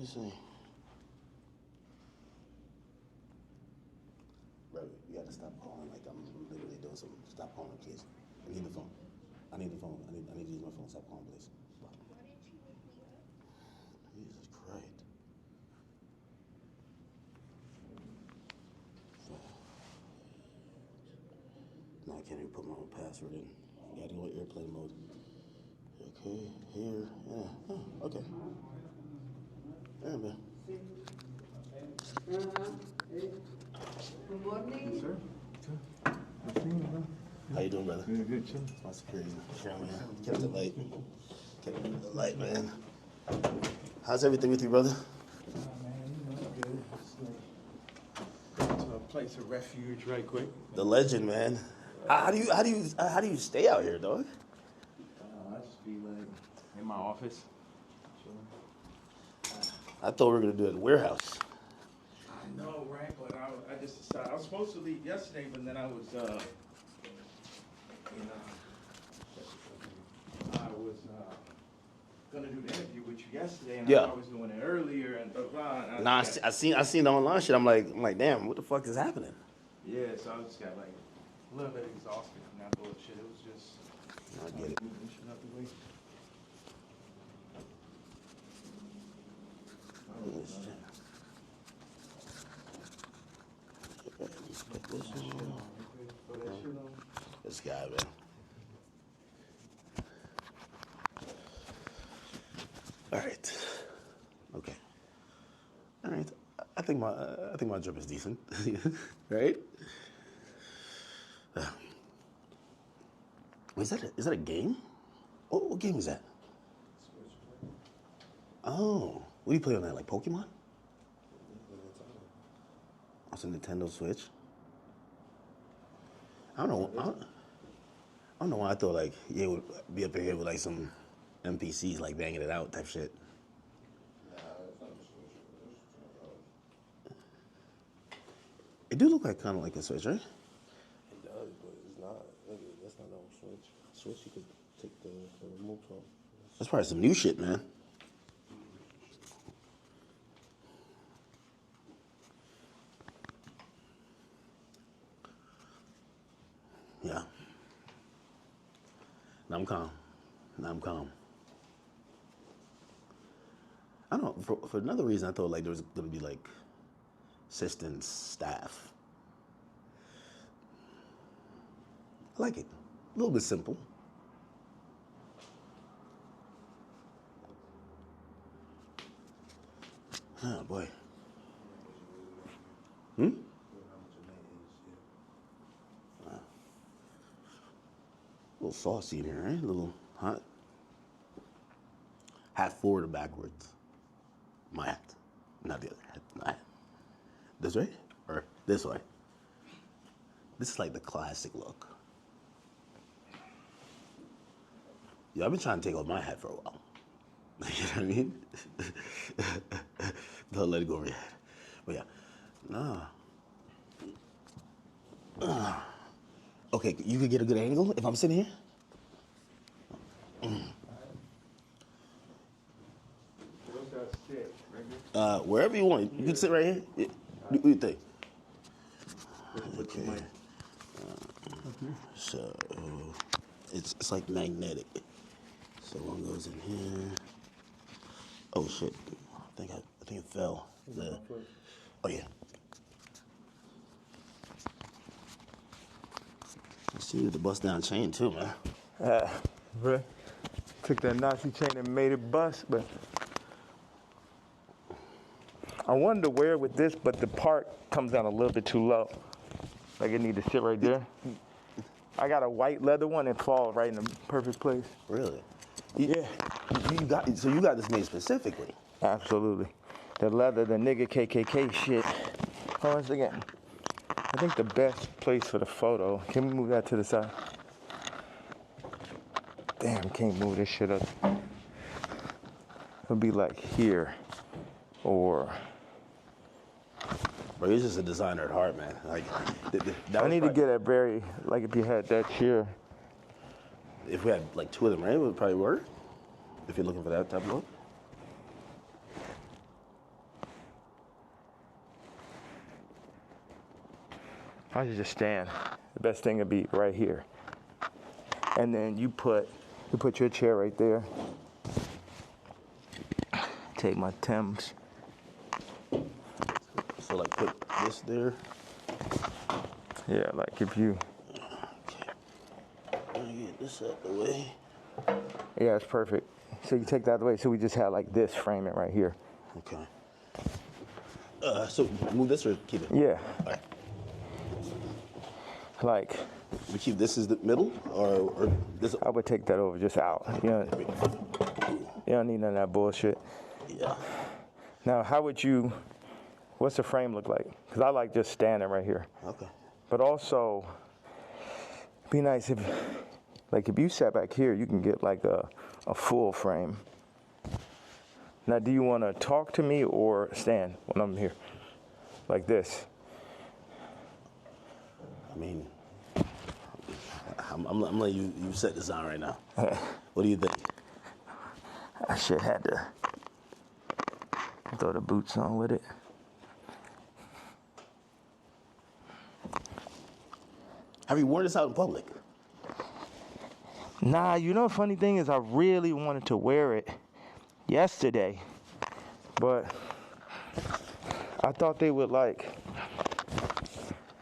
me see. Bro, you gotta stop calling like I'm literally doing something. Stop calling, please. I need the phone. I need the phone. I need to use my phone. Stop calling, please. Why didn't you wake me up? Jesus Christ. Now I can't even put my own password in. You gotta go in airplane mode. Okay, here, yeah, oh, okay. Yeah, man. Good morning. Yes, sir. How you doing, brother? Good, good, chill. My security kept it light. Kept it light, man. How's everything with you, brother? Man, you know, good. Just like, to a place of refuge right quick. The legend, man. How do you stay out here, dog? I just be like in my office. Chilling. I thought we were gonna do it at the warehouse. I know, right? But I just decided I was supposed to leave yesterday, but then I was gonna do the interview with you yesterday, and Yeah. I was doing it earlier, and blah blah. Nah, I seen the online shit. I'm like, damn, what the fuck is happening? Yeah, so I just got like a little bit exhausted from that bullshit. It was just I get it. moving shit out the way. This guy, man. All right. Okay. All right. I think my drip is decent, right? Is that a game? What game is that? Oh, what do you play on that? Like Pokemon? It's a Nintendo Switch. I don't know why I thought like it would be up in here with like some NPCs like banging it out type shit. It do look like kind of like a Switch, right? It does, but it's not. That's not no Switch. Switch, you could take the remote from. That's probably some new shit, man. Yeah. Now I'm calm. I don't know, for another reason, I thought like there was gonna be like assistants, staff. I like it. A little bit simple. Oh boy. A little saucy in here, right? A little hot. Hat forward or backwards? My hat, not the other hat. My hat. This way or this way? This is like the classic look. Yeah, I've been trying to take off my hat for a while. You know what I mean? Don't let it go over your head. But yeah, no. Okay, you could get a good angle if I'm sitting here? Where's that sit? Right here? Wherever you want. You can sit right here. Yeah. What do you think? Okay. So it's like magnetic. So one goes in here. Oh shit! I think it fell. Oh yeah. I see you the bust down chain too, man. Bro, took that Nazi chain and made it bust, but I wanted to wear it with this, but the part comes down a little bit too low. Like it need to sit right there. I got a white leather one that falls right in the perfect place. Really? Yeah. You got this made specifically. Absolutely. The leather, the nigga KKK shit. Hold on a second. I think the best place for the photo, can we move that to the side? Damn, can't move this shit up. It'll be like here, or... Bro, you're just a designer at heart, man. Like, I need to get a very, like if you had that chair. If we had like two of them, right, it would probably work. If you're looking for that type of look. I should just stand. The best thing would be right here. And then you put your chair right there. Take my Timbs. So like put this there. Yeah, like if you. Okay. Let me get this out the way. Yeah, it's perfect. So you take that out of the way. So we just have like this framing right here. Okay. So move this or keep it? Yeah. All right. Like. We keep this as the middle, or this? I would take that over just out. You don't need none of that bullshit. Yeah. Now, what's the frame look like? Because I like just standing right here. Okay. But also, it'd be nice if you sat back here, you can get like a full frame. Now, do you want to talk to me or stand when I'm here? Like this? I mean, I'm letting you set this on right now. What do you think? I should have to throw the boots on with it. Have you worn this out in public? Nah, you know the funny thing is I really wanted to wear it yesterday, but I thought they would like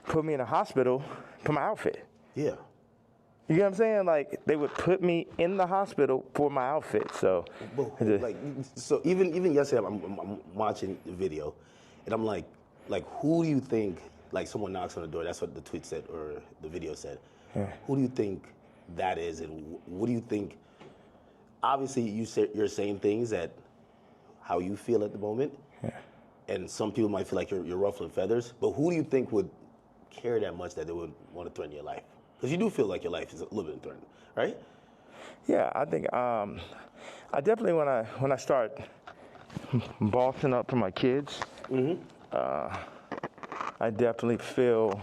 put me in a hospital for my outfit. Yeah. You know what I'm saying? Like they would put me in the hospital for my outfit. So, so even yesterday, I'm watching the video, and I'm like, who do you think? Like someone knocks on the door. That's what the tweet said or the video said. Yeah. Who do you think that is, and what do you think? Obviously, you're saying things that how you feel at the moment, and some people might feel like you're ruffling feathers. But who do you think would care that much that they would want to threaten your life? Because you do feel like your life is a little bit threatened, right? Yeah, I think I definitely when I start bossing up for my kids, I definitely feel.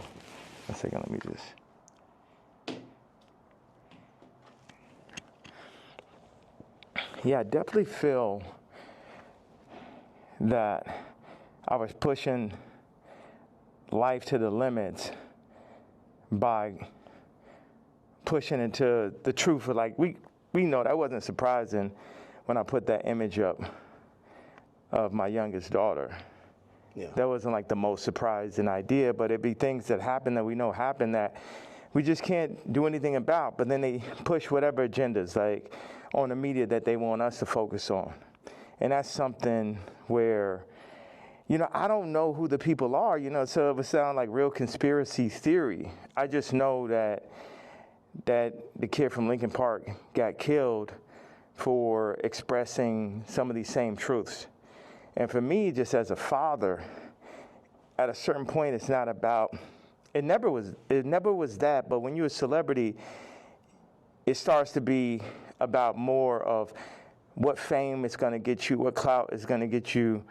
One second, let me just. Yeah, I definitely feel that I was pushing life to the limits by pushing into the truth. Like we know that wasn't surprising when I put that image up of my youngest daughter. Yeah. That wasn't like the most surprising idea, but it'd be things that happen that we know happen that we just can't do anything about. But then they push whatever agendas like on the media that they want us to focus on. And that's something where, I don't know who the people are, so it would sound like real conspiracy theory. I just know that the kid from Lincoln Park got killed for expressing some of these same truths. And for me, just as a father, at a certain point, it's not about, it never was that, but when you're a celebrity, it starts to be about more of what fame is going to get you, what clout is going to get you,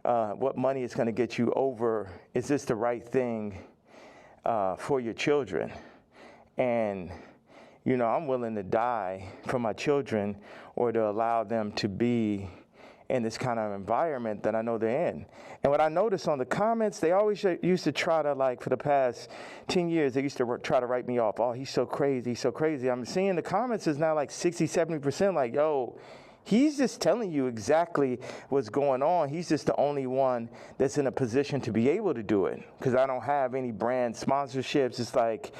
what money is going to get you over, is this the right thing for your children? And, I'm willing to die for my children or to allow them to be in this kind of environment that I know they're in. And what I noticed on the comments, they always used to try to, for the past 10 years, they used to try to write me off. Oh, he's so crazy, he's so crazy. I'm seeing the comments is now 60, 70% like, yo, he's just telling you exactly what's going on. He's just the only one that's in a position to be able to do it because I don't have any brand sponsorships. It's like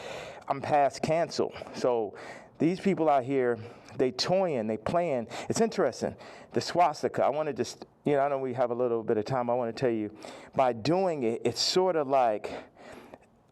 I'm past cancel. So these people out here, they toying, they playing. It's interesting. The swastika, I want to just, I know we have a little bit of time. I want to tell you, by doing it, it's sort of like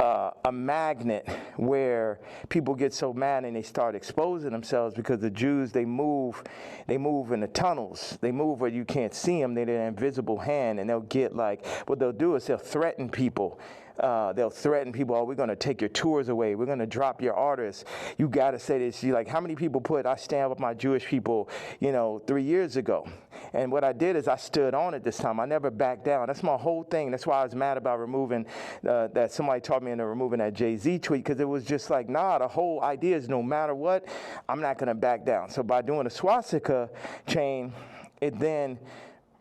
a magnet where people get so mad and they start exposing themselves because the Jews, they move in the tunnels. They move where you can't see them. They're an invisible hand, and they'll get what they'll do is they'll threaten people. They'll threaten people, oh, we're going to take your tours away. We're going to drop your artists. You got to say this. You're like, how many people I stand with my Jewish people, 3 years ago? And what I did is I stood on it this time. I never backed down. That's my whole thing. That's why I was mad about removing, that somebody taught me into removing that Jay-Z tweet, because it was just like, nah, the whole idea is no matter what, I'm not going to back down. So by doing a swastika chain, it then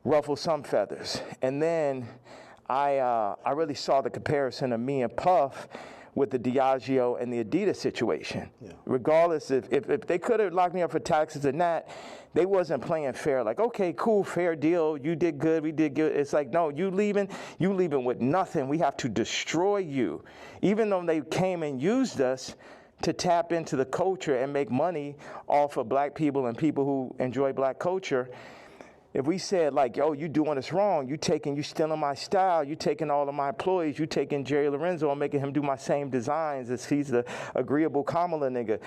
ruffled some feathers. And then I really saw the comparison of me and Puff with the Diageo and the Adidas situation. Yeah. Regardless, if they could have locked me up for taxes and that, they wasn't playing fair. Like, okay, cool, fair deal. You did good, we did good. It's like, no, you leaving with nothing. We have to destroy you. Even though they came and used us to tap into the culture and make money off of black people and people who enjoy black culture. If we said like, yo, you doing us wrong, you stealing my style, you taking all of my employees, you taking Jerry Lorenzo and making him do my same designs as he's the agreeable Kamala nigga.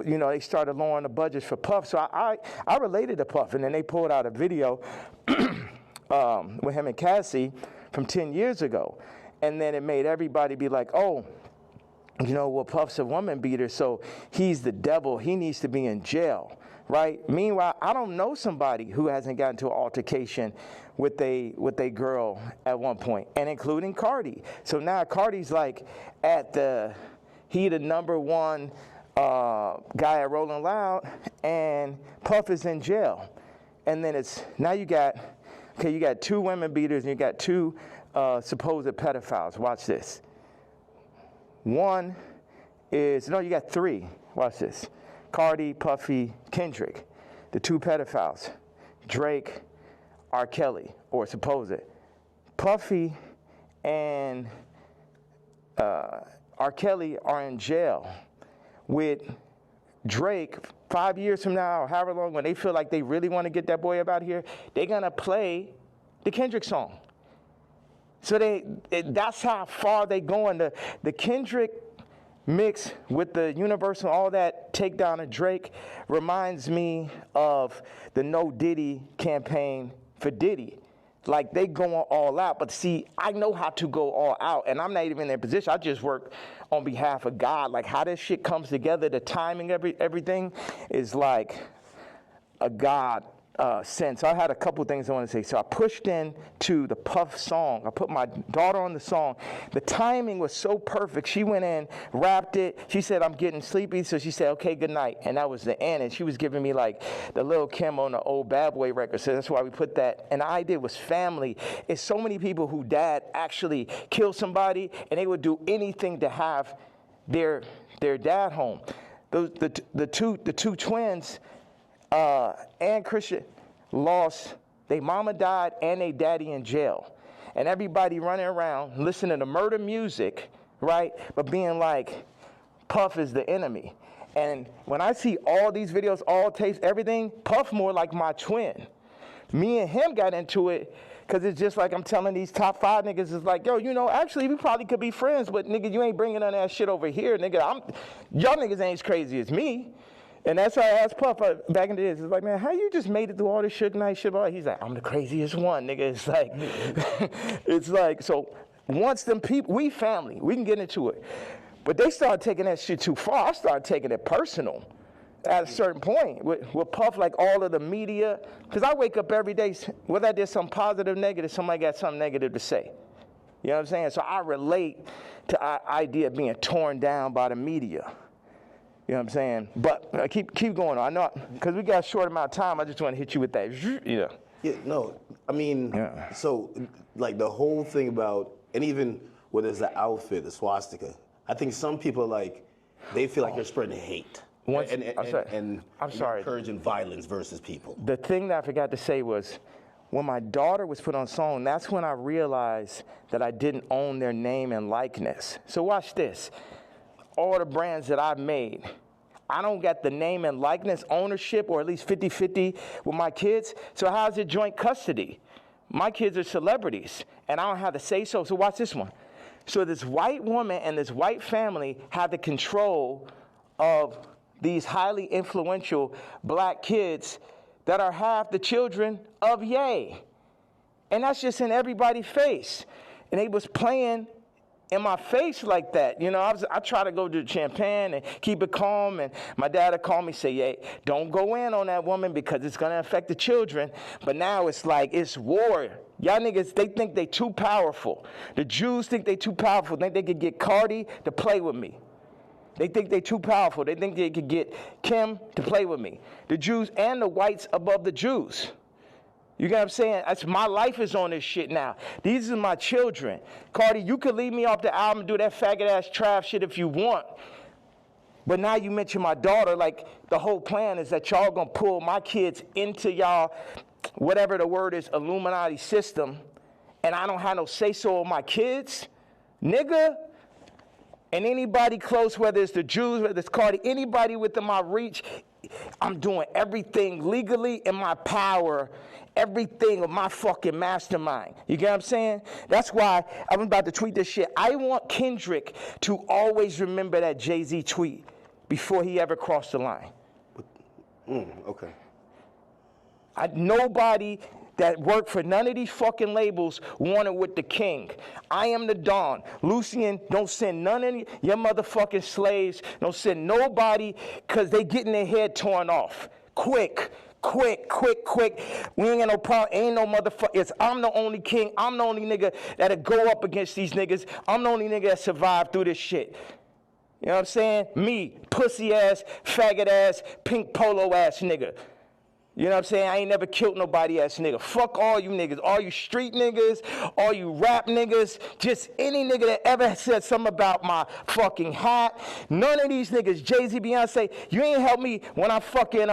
You know, they started lowering the budgets for Puff. So I related to Puff, and then they pulled out a video with him and Cassie from 10 years ago. And then it made everybody be like, oh, you know, well, Puff's a woman beater, so he's the devil. He needs to be in jail, right? Meanwhile, I don't know somebody who hasn't gotten into an altercation with a girl at one point, and including CARTI. So now CARTI's like he the number one guy at Rolling Loud, and Puff is in jail. And then you got 2 women beaters and you got 2 supposed pedophiles. Watch this. One is, no, you got 3. Watch this. CARTI, Puffy, Kendrick. The 2 pedophiles. Drake, R. Kelly, or supposed. Puffy and R. Kelly are in jail with Drake 5 years from now, or however long, when they feel like they really want to get that boy up out here, they're going to play the Kendrick song. So that's how far they going. The Kendrick mix with the Universal, all that takedown of Drake reminds me of the No Diddy campaign for Diddy. Like, they going all out. But see, I know how to go all out, and I'm not even in their position. I just work on behalf of God. Like, how this shit comes together, the timing, everything is like a God sense. I had a couple things I want to say. So I pushed into the Puff song. I put my daughter on the song. The timing was so perfect. She went in, rapped it. She said, I'm getting sleepy. So she said, okay, good night. And that was the end. And she was giving me like the Lil Kim on the old Bad Boy record. So that's why we put that. And the idea was family. It's so many people who dad actually killed somebody, and they would do anything to have their dad home. The two twins, and Christian lost, their mama died and their daddy in jail. And everybody running around listening to murder music, right? But being like, Puff is the enemy. And when I see all these videos, all tapes, everything, Puff more like my twin. Me and him got into it because it's just like I'm telling these top 5 niggas, it's like, yo, you know, actually we probably could be friends, but nigga, you ain't bringing none of that shit over here, nigga. Y'all niggas ain't as crazy as me. And that's why I asked Puff back in the days. It's like, man, how you just made it through all this Suge Knight shit? He's like, I'm the craziest one, nigga. It's like, it's like, so once them people, we family, we can get into it. But they started taking that shit too far. I started taking it personal at a certain point with Puff, like all of the media. Because I wake up every day, whether I did something positive, negative, somebody got something negative to say. You know what I'm saying? So I relate to the idea of being torn down by the media. You know what I'm saying? But keep going on. I know, because we got a short amount of time, I just want to hit you with that. Yeah. Yeah, no, I mean, So, like, the whole thing about, and even whether it's the outfit, the swastika, I think some people, like, they feel like they're spreading hate. And encouraging violence versus people. The thing that I forgot to say was, when my daughter was put on song, that's when I realized that I didn't own their name and likeness. So watch this. All the brands that I've made, I don't got the name and likeness ownership, or at least 50-50 with my kids. So how's it joint custody? My kids are celebrities, and I don't have to say so. So watch this one. So this white woman and this white family have the control of these highly influential black kids that are half the children of Ye. And that's just in everybody's face. And they was playing in my face like that. You know, I try to go to champagne and keep it calm, and my dad would call me, say, hey, don't go in on that woman because it's going to affect the children. But now it's like, it's war. Y'all niggas, they think they too powerful. The Jews think they too powerful. They think they could get CARTI to play with me. They think they too powerful. They think they could get Kim to play with me. The Jews and the whites above the Jews. You get what I'm saying? My life is on this shit now. These are my children. Cardi, you could leave me off the album and do that faggot-ass trap shit if you want. But now you mention my daughter, like the whole plan is that y'all gonna pull my kids into y'all, whatever the word is, Illuminati system, and I don't have no say-so of my kids? Nigga? And anybody close, whether it's the Jews, whether it's Cardi, anybody within my reach, I'm doing everything legally in my power, everything of my fucking mastermind. You get what I'm saying? That's why I'm about to tweet this shit. I want Kendrick to always remember that Jay-Z tweet before he ever crossed the line. Okay. Nobody that worked for none of these fucking labels wanted with the king. I am the Don. Lucian, don't send none of your motherfucking slaves. Don't send nobody, because they getting their head torn off. Quick. We ain't got no problem. Ain't no motherfucker. I'm the only king. I'm the only nigga that'll go up against these niggas. I'm the only nigga that survived through this shit. You know what I'm saying? Me, pussy ass, faggot ass, pink polo ass nigga. You know what I'm saying? I ain't never killed nobody ass nigga. Fuck all you niggas. All you street niggas, all you rap niggas, just any nigga that ever said something about my fucking hat. None of these niggas, Jay-Z, Beyonce, you ain't helped me when I fucking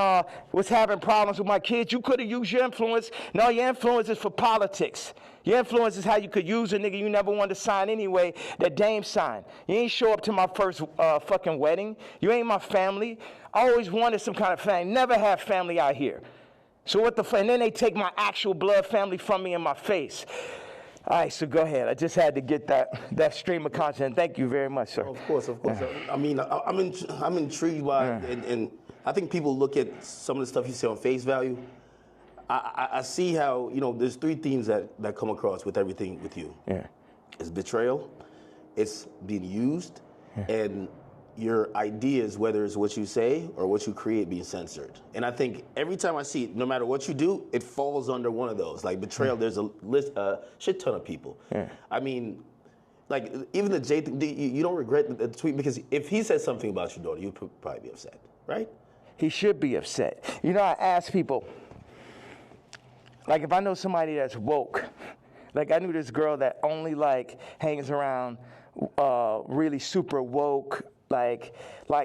was having problems with my kids. You could have used your influence. No, your influence is for politics. Your influence is how you could use a nigga you never wanted to sign anyway, that Dame signed. You ain't show up to my first fucking wedding. You ain't my family. I always wanted some kind of family. Never have family out here. So what the fuck? And then they take my actual blood family from me in my face. All right, so go ahead. I just had to get that stream of content. Thank you very much, sir. Of course. I mean, I'm intrigued by, and I think people look at some of the stuff you say on face value. I see how, there's three themes that come across with everything with you. Yeah. It's betrayal, it's being used, and your ideas, whether it's what you say or what you create, being censored. And I think every time I see it, no matter what you do, it falls under one of those. Like betrayal, there's a shit ton of people. Yeah. I mean, like even the Jay thing, you don't regret the tweet, because if he said something about your daughter, you'd probably be upset, right? He should be upset. I ask people, like if I know somebody that's woke, like I knew this girl that only like hangs around really super woke, like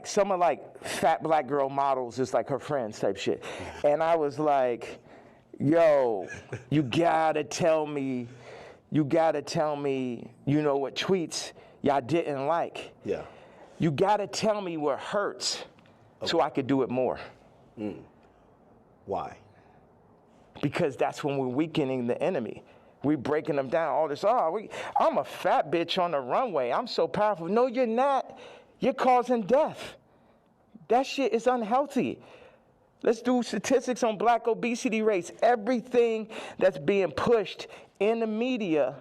some of like fat black girl models, just like her friends type shit. And I was like, yo, you gotta tell me, you know what tweets y'all didn't like. Yeah. You gotta tell me what hurts so I could do it more. Why? Because that's when we're weakening the enemy. We're breaking them down. All this, I'm a fat bitch on the runway. I'm so powerful. No, you're not. You're causing death. That shit is unhealthy. Let's do statistics on black obesity rates. Everything that's being pushed in the media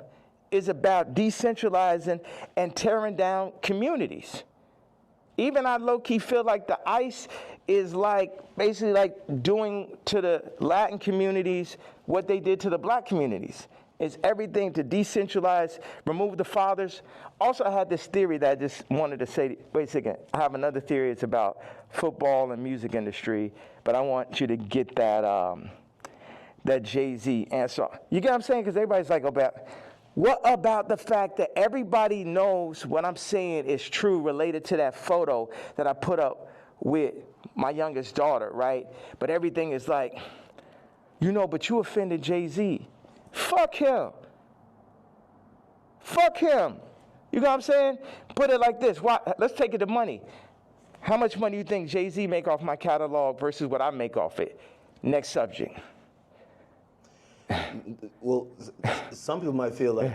is about decentralizing and tearing down communities. Even I low-key feel like the ICE is like basically like doing to the Latin communities what they did to the black communities. It's everything to decentralize, remove the fathers. Also, I had this theory that I just wanted to say, wait a second, I have another theory. It's about football and music industry, but I want you to get that Jay-Z answer. You get what I'm saying? Because everybody's like, what about the fact that everybody knows what I'm saying is true related to that photo that I put up with my youngest daughter, right? But everything is like, but you offended Jay-Z. Fuck him. You know what I'm saying? Put it like this. Let's take it to money. How much money do you think Jay-Z make off my catalog versus what I make off it? Next subject. Well, some people might feel like,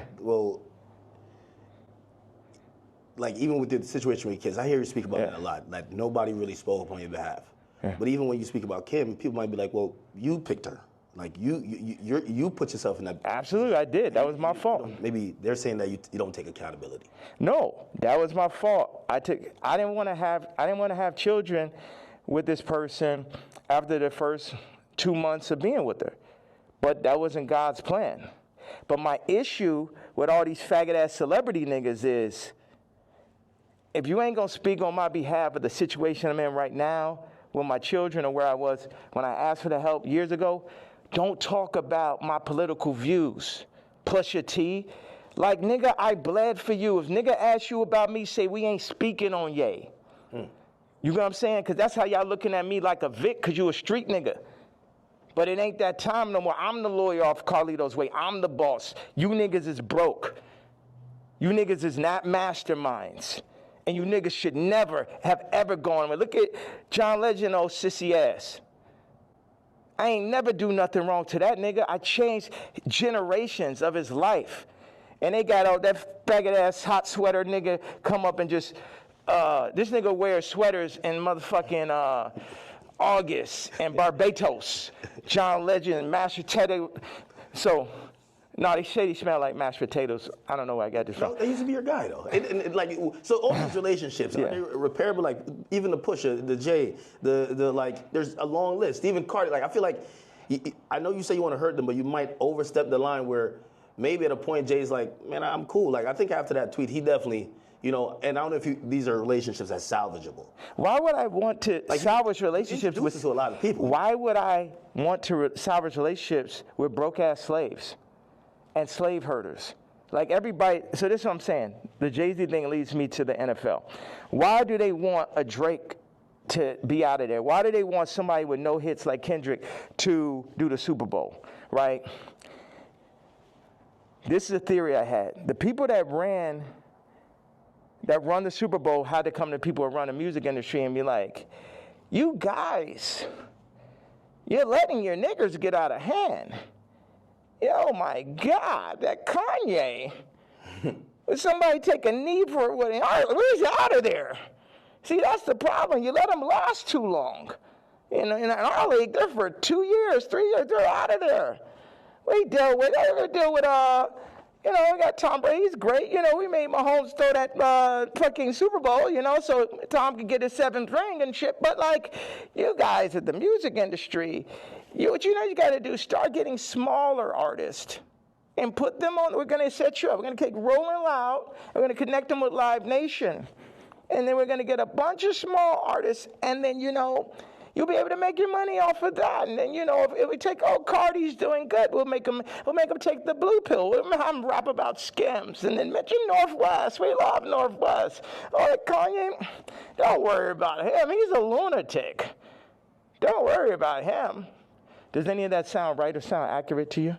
like even with the situation with kids, I hear you speak about that a lot. Like nobody really spoke up on your behalf. Yeah. But even when you speak about Kim, people might be like, well, you picked her. Like you put yourself in that. Absolutely, I did. That was my fault. Maybe they're saying that you don't take accountability. No, that was my fault. I didn't want to have children with this person after the first 2 months of being with her. But that wasn't God's plan. But my issue with all these faggot-ass celebrity niggas is, if you ain't gonna speak on my behalf of the situation I'm in right now with my children or where I was when I asked for the help years ago, don't talk about my political views. Pusha T, like, nigga, I bled for you. If nigga asks you about me, say we ain't speaking on Ye. You know what I'm saying? Because that's how y'all looking at me like a Vic, because you a street nigga. But it ain't that time no more. I'm the lawyer off Carlito's way. I'm the boss. You niggas is broke. You niggas is not masterminds. And you niggas should never have ever gone. Look at John Legend, old sissy ass. I ain't never do nothing wrong to that nigga. I changed generations of his life. And they got all that faggot ass hot sweater nigga come up and just, this nigga wears sweaters in motherfucking August and Barbados. John Legend, mashed potato. So, no, they say he smell like mashed potatoes. I don't know where I got this from. No, they used to be your guy, though. And like, so all these relationships, are they repairable? Like, even the Pusha, the Jay, the like, there's a long list. Even CARTI, like, I feel like, I know you say you want to hurt them, but you might overstep the line where maybe at a point Jay's like, man, I'm cool. Like, I think after that tweet, he definitely, you know, and I don't know if these are relationships that's salvageable. Why would I want to salvage relationships with to a lot of people? Why would I want to salvage relationships with broke-ass slaves and slave herders? Like everybody, so this is what I'm saying. The Jay-Z thing leads me to the NFL. Why do they want a Drake to be out of there? Why do they want somebody with no hits like Kendrick to do the Super Bowl, right? This is a theory I had. The people that run the Super Bowl had to come to people who run the music industry and be like, you guys, you're letting your niggers get out of hand. Oh my God, that Kanye. Would somebody take a knee for it? Where's out of there? See, that's the problem. You let them last too long. In our league, they're for 2 years, 3 years, they're out of there. We deal with, we got Tom Brady, he's great. We made Mahomes throw that fucking Super Bowl, so Tom could get his 7th ring and shit. But, like, you guys at the music industry, what you got to do, start getting smaller artists and put them on. We're going to set you up. We're going to take Rolling Loud. We're going to connect them with Live Nation. And then we're going to get a bunch of small artists, and then, you'll be able to make your money off of that. And then, if we take, CARTI's doing good, we'll make them take the blue pill. We'll have them rap about scams. And then mention Northwest. We love Northwest. Oh, Kanye, don't worry about him. He's a lunatic. Don't worry about him. Does any of that sound right or sound accurate to you?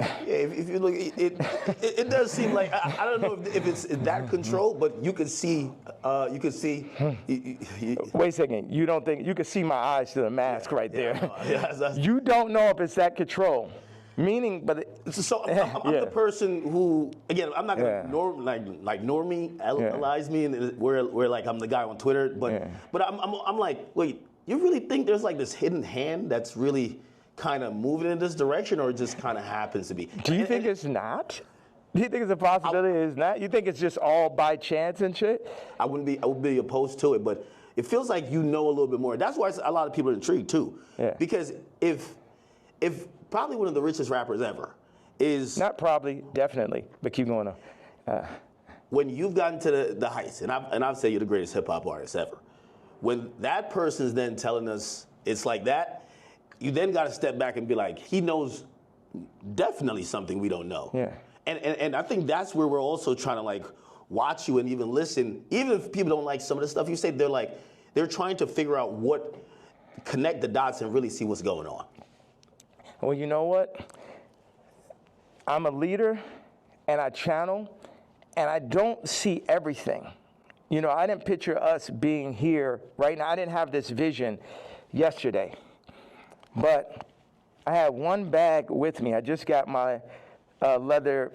Yeah, if you look, it does seem like I don't know if it's that control, but you could see. Wait a second. You don't think you can see my eyes through the mask right there? Yeah, you don't know if it's that control. Meaning, but so I'm the person who, again, I'm not gonna normalize me, and where like I'm the guy on Twitter, but I'm like, wait, you really think there's like this hidden hand that's really kind of moving in this direction, or it just kind of happens to be? Do you think it's not? Do you think it's a possibility it's not? You think it's just all by chance and shit? I would be opposed to it, but it feels like a little bit more. That's why a lot of people are intrigued too. Yeah. Because if probably one of the richest rappers ever is not probably, definitely, but keep going on. When you've gotten to the heights, and I've said you're the greatest hip hop artist ever. When that person's then telling us it's like that, you then got to step back and be like, he knows definitely something we don't know. Yeah. And I think that's where we're also trying to like watch you and even listen. Even if people don't like some of the stuff you say, they're trying to figure out connect the dots and really see what's going on. Well, you know what? I'm a leader and I channel and I don't see everything. I didn't picture us being here right now. I didn't have this vision yesterday. But I had one bag with me. I just got my leather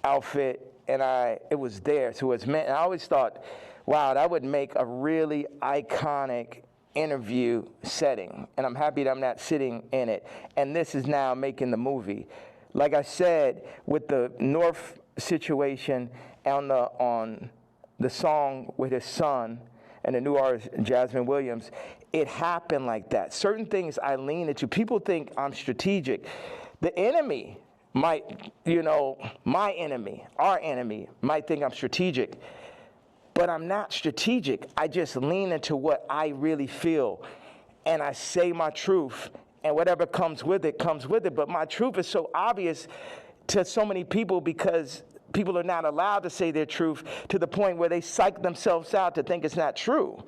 outfit, and it was there. So it's meant. And I always thought, wow, that would make a really iconic interview setting. And I'm happy that I'm not sitting in it. And this is now making the movie. Like I said, with the North situation on the song with his son and the new artist, Jasmine Williams, it happened like that. Certain things I lean into. People think I'm strategic. The enemy might, my enemy, our enemy, might think I'm strategic. But I'm not strategic. I just lean into what I really feel. And I say my truth. and whatever comes with it, comes with it. But my truth is so obvious to so many people because people are not allowed to say their truth to the point where they psych themselves out to think it's not true.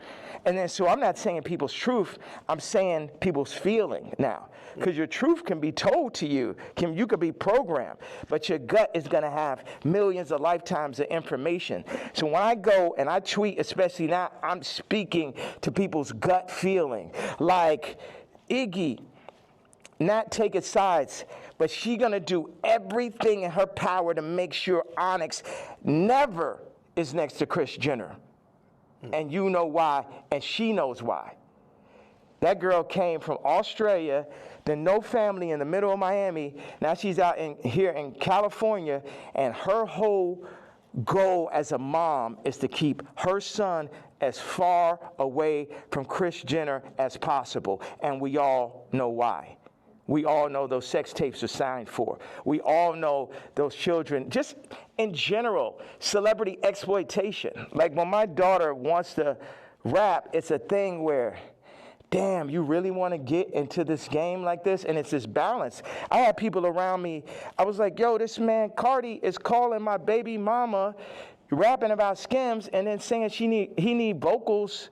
And then, so I'm not saying people's truth, I'm saying people's feeling now. Because your truth can be told to you, you could be programmed, but your gut is gonna have millions of lifetimes of information. So when I go and I tweet, especially now, I'm speaking to people's gut feeling. Like, Iggy, not taking sides, but she gonna do everything in her power to make sure Onyx never is next to Kris Jenner. And you know why, and she knows why. That girl came from Australia, then no family in the middle of Miami. Now she's out here in California, and her whole goal as a mom is to keep her son as far away from Kris Jenner as possible. And we all know why. We all know those sex tapes are signed for. We all know those children, just in general, celebrity exploitation. Like when my daughter wants to rap, it's a thing where, damn, you really want to get into this game like this? And it's this balance. I had people around me, I was like, yo, this man, CARTI, is calling my baby mama, rapping about Skims, and then saying he need vocals.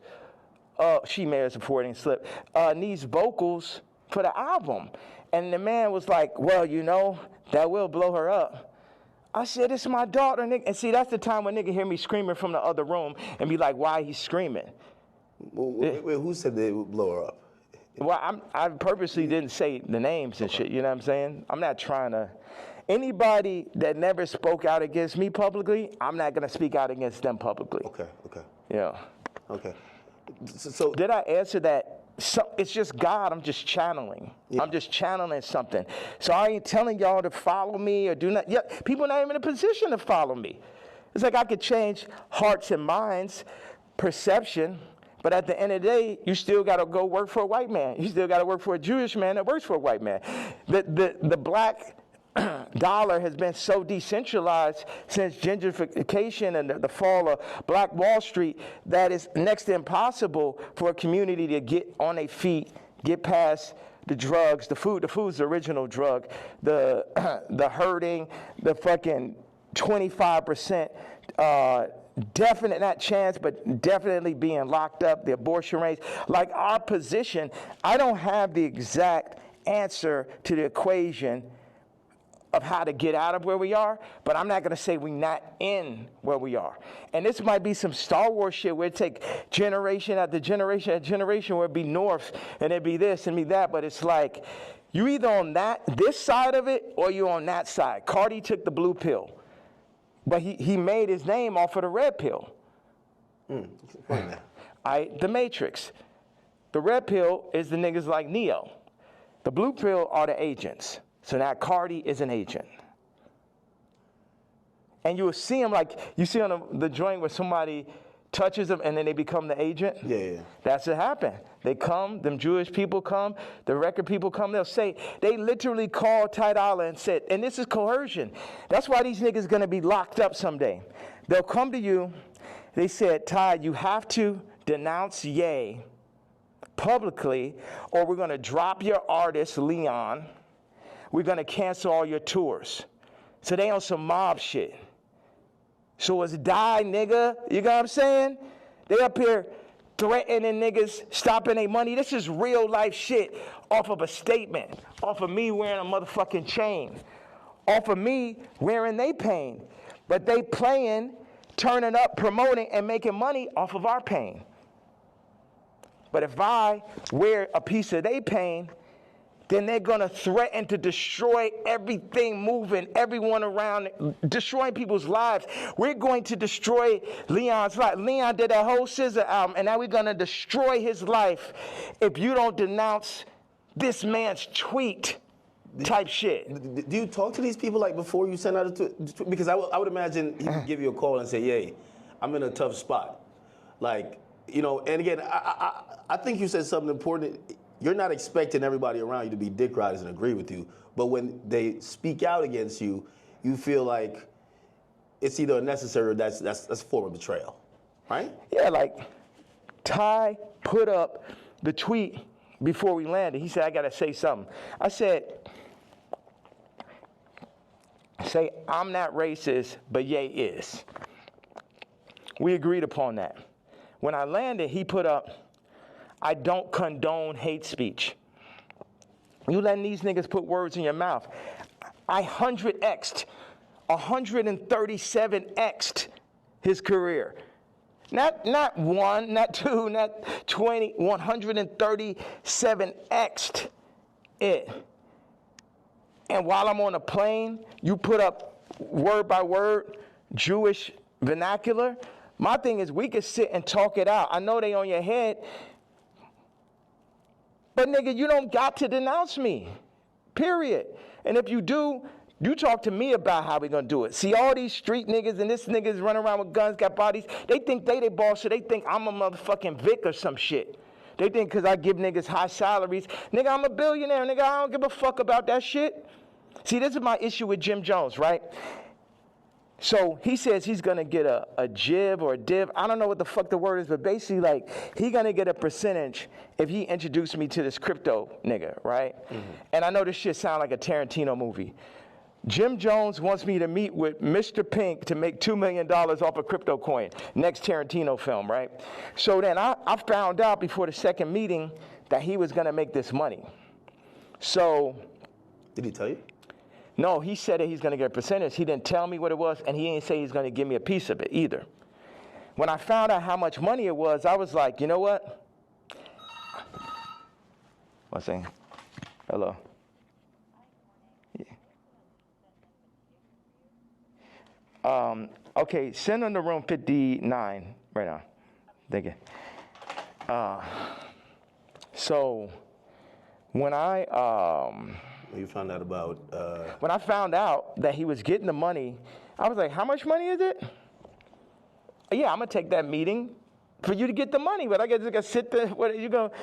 She may have supporting slip, needs vocals for the album. And the man was like, well, you know, that will blow her up. I said, it's my daughter, nigga. And see, that's the time when nigga hear me screaming from the other room and be like, why he screaming? Wait, who said they would blow her up? Well, I purposely didn't say the names and shit, you know what I'm saying? I'm not trying to. Anybody that never spoke out against me publicly, I'm not going to speak out against them publicly. Okay. Yeah. Okay. So did I answer that? So, it's just God, I'm just channeling. Yeah. I'm just channeling something. So I ain't telling y'all to follow me or do not. Yeah, people are not even in a position to follow me. It's like I could change hearts and minds, perception, but at the end of the day, you still got to go work for a white man. You still got to work for a Jewish man that works for a white man. The black dollar has been so decentralized since gentrification and the fall of Black Wall Street that it's next to impossible for a community to get on their feet, get past the drugs, the food. The food's the original drug. The hurting, the fucking 25%, definite, not chance, but definitely being locked up, the abortion rates. Like our position, I don't have the exact answer to the equation of how to get out of where we are, but I'm not gonna say we're not in where we are. And this might be some Star Wars shit where it take generation after generation after generation where it'd be North and it'd be this and be that, but it's like, you either on this side of it or you on that side. CARTI took the blue pill, but he made his name off of the red pill. The Matrix. The red pill is the niggas like Neo. The blue pill are the agents. So now CARTI is an agent. And you will see him like, you see on the joint where somebody touches them and then they become the agent? Yeah. That's what happened. They come, them Jewish people come, the record people come, they'll say, they literally called Ty Dolla and said, and this is coercion. That's why these niggas gonna be locked up someday. They'll come to you, they said, Ty, you have to denounce Ye publicly or we're gonna drop your artist, Leon. We're gonna cancel all your tours. So they on some mob shit. So it's die, nigga. You know what I'm saying? They up here threatening niggas, stopping their money. This is real life shit off of a statement, off of me wearing a motherfucking chain, off of me wearing they pain. But they playing, turning up, promoting, and making money off of our pain. But if I wear a piece of they pain, then they're gonna threaten to destroy everything moving, everyone around, destroying people's lives. We're going to destroy Leon's life. Leon did that whole SZA album, and now we're gonna destroy his life if you don't denounce this man's tweet type shit. Do you talk to these people like before you send out a tweet? Because I would imagine he would give you a call and say, "Yay, I'm in a tough spot." Like, you know, and again, I think you said something important. You're not expecting everybody around you to be dick riders and agree with you, but when they speak out against you, you feel like it's either unnecessary or that's a form of betrayal, right? Yeah, like Ty put up the tweet before we landed, he said, I got to say something. I said, say, I'm not racist, but Ye is. We agreed upon that. When I landed, he put up, I don't condone hate speech. You letting these niggas put words in your mouth. I 137x'd his career. Not one, not two, not 20, 137x'd it. And while I'm on a plane, you put up word by word Jewish vernacular. My thing is we could sit and talk it out. I know they on your head, but nigga, you don't got to denounce me, period. And if you do, you talk to me about how we gonna do it. See all these street niggas and this niggas running around with guns, got bodies, they think they boss, so they think I'm a motherfucking Vic or some shit. They think because I give niggas high salaries, nigga, I'm a billionaire, nigga, I don't give a fuck about that shit. See, this is my issue with Jim Jones, right? So he says he's gonna get a jib or a div. I don't know what the fuck the word is, but basically like he gonna get a percentage if he introduced me to this crypto nigga, right? Mm-hmm. And I know this shit sound like a Tarantino movie. Jim Jones wants me to meet with Mr. Pink to make $2 million off a crypto coin. Next Tarantino film, right? So then I found out before the second meeting that he was gonna make this money. So. Did he tell you? No, he said that he's going to get a percentage. He didn't tell me what it was, and he didn't say he's going to give me a piece of it either. When I found out how much money it was, I was like, you know what? One second. Hello. Yeah. Okay, send them to room 59 right now. Thank you. So when You found out about... When I found out that he was getting the money, I was like, how much money is it? Yeah, I'm going to take that meeting for you to get the money, but I got to sit there. What are you going to...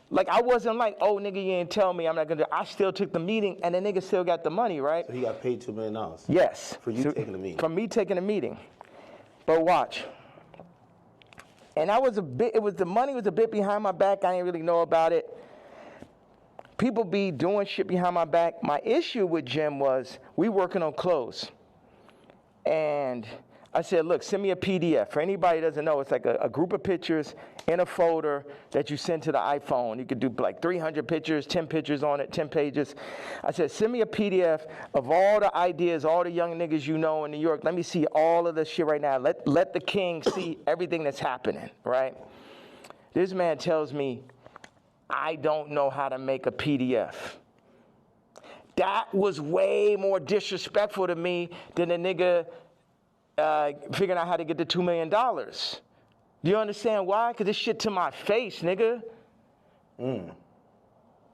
Like, I wasn't like, oh, nigga, you ain't tell me I'm not going to... I still took the meeting, and the nigga still got the money, right? So he got paid $2 million? Yes. For you taking the meeting? For me taking the meeting. But watch. And I was the money was a bit behind my back. I didn't really know about it. People be doing shit behind my back. My issue with Jim was we working on clothes. And I said, look, send me a PDF. For anybody who doesn't know, it's like a group of pictures in a folder that you send to the iPhone. You could do like 300 pictures, 10 pictures on it, 10 pages. I said, send me a PDF of all the ideas, all the young niggas you know in New York. Let me see all of this shit right now. Let the king see everything that's happening, right? This man tells me, I don't know how to make a PDF. That was way more disrespectful to me than a nigga figuring out how to get the $2 million. Do you understand why? Because this shit to my face, nigga. You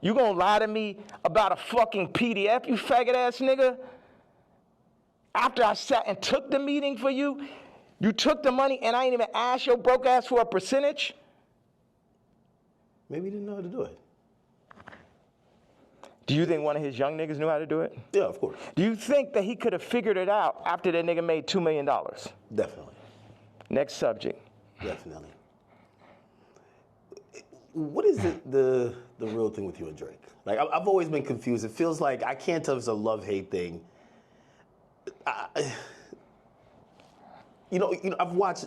gonna lie to me about a fucking PDF, you faggot ass nigga? After I sat and took the meeting for you, you took the money and I ain't even asked your broke ass for a percentage? Maybe he didn't know how to do it. Do you think one of his young niggas knew how to do it? Yeah, of course. Do you think that he could have figured it out after that nigga made $2 million? Definitely. Next subject. Definitely. What is the real thing with you and Drake? Like, I've always been confused. It feels like, I can't tell if it's a love-hate thing. You know, I've watched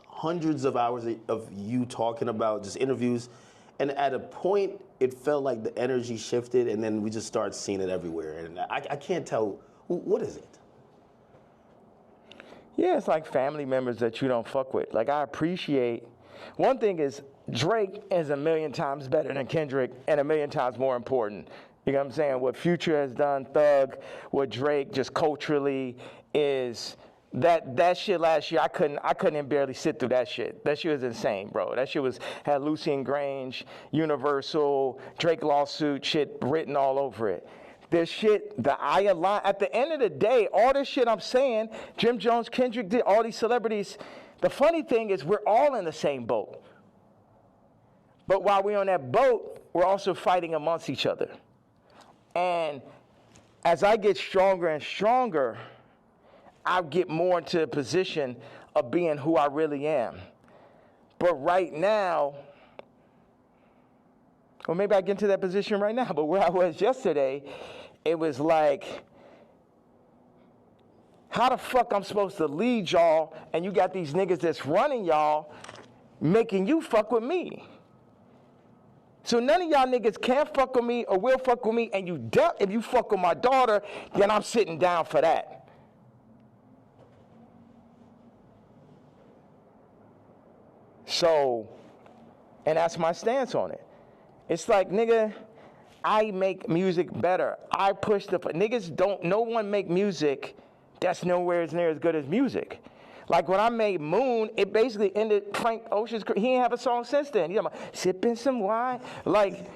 hundreds of hours of you talking about just interviews, and at a point, it felt like the energy shifted, and then we just started seeing it everywhere. And I can't tell, what is it? Yeah, it's like family members that you don't fuck with. Like, I appreciate, one thing is, Drake is a million times better than Kendrick and a million times more important. You know what I'm saying? What Future has done, Thug, what Drake just culturally is... That shit last year, I couldn't even barely sit through that shit. That shit was insane, bro. That shit had Lucian Grange, Universal, Drake lawsuit shit written all over it. This shit, at the end of the day, all this shit I'm saying, Jim Jones, Kendrick did, all these celebrities, the funny thing is we're all in the same boat. But while we're on that boat, we're also fighting amongst each other. And as I get stronger and stronger, I get more into a position of being who I really am. But right now, Or maybe I get into that position right now, but where I was yesterday, it was like, how the fuck I'm supposed to lead y'all and you got these niggas that's running y'all making you fuck with me? So none of y'all niggas can fuck with me or will fuck with me, and if you fuck with my daughter, then I'm sitting down for that. So, and that's my stance on it. It's like, nigga, I make music better. I push niggas don't, no one make music that's nowhere near as good as music. Like when I made Moon, it basically ended Frank Ocean's career. He ain't have a song since then. You know, sipping some wine. Like,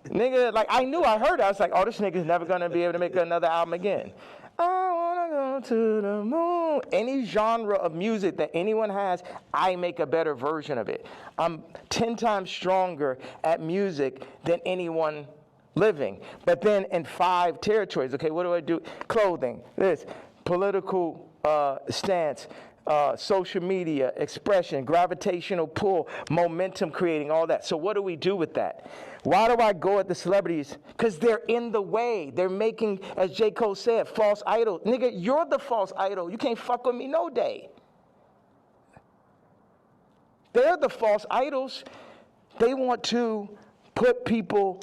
nigga, like I heard it. I was like, oh, this nigga's never gonna be able to make another album again. I wanna go to the moon. Any genre of music that anyone has, I make a better version of it. I'm 10 times stronger at music than anyone living. But then in 5 territories, okay, what do I do? Clothing, this, political stance, social media, expression, gravitational pull, momentum creating, all that. So what do we do with that? Why do I go at the celebrities? Because they're in the way. They're making, as J. Cole said, false idols. Nigga, you're the false idol. You can't fuck with me no day. They're the false idols. They want to put people,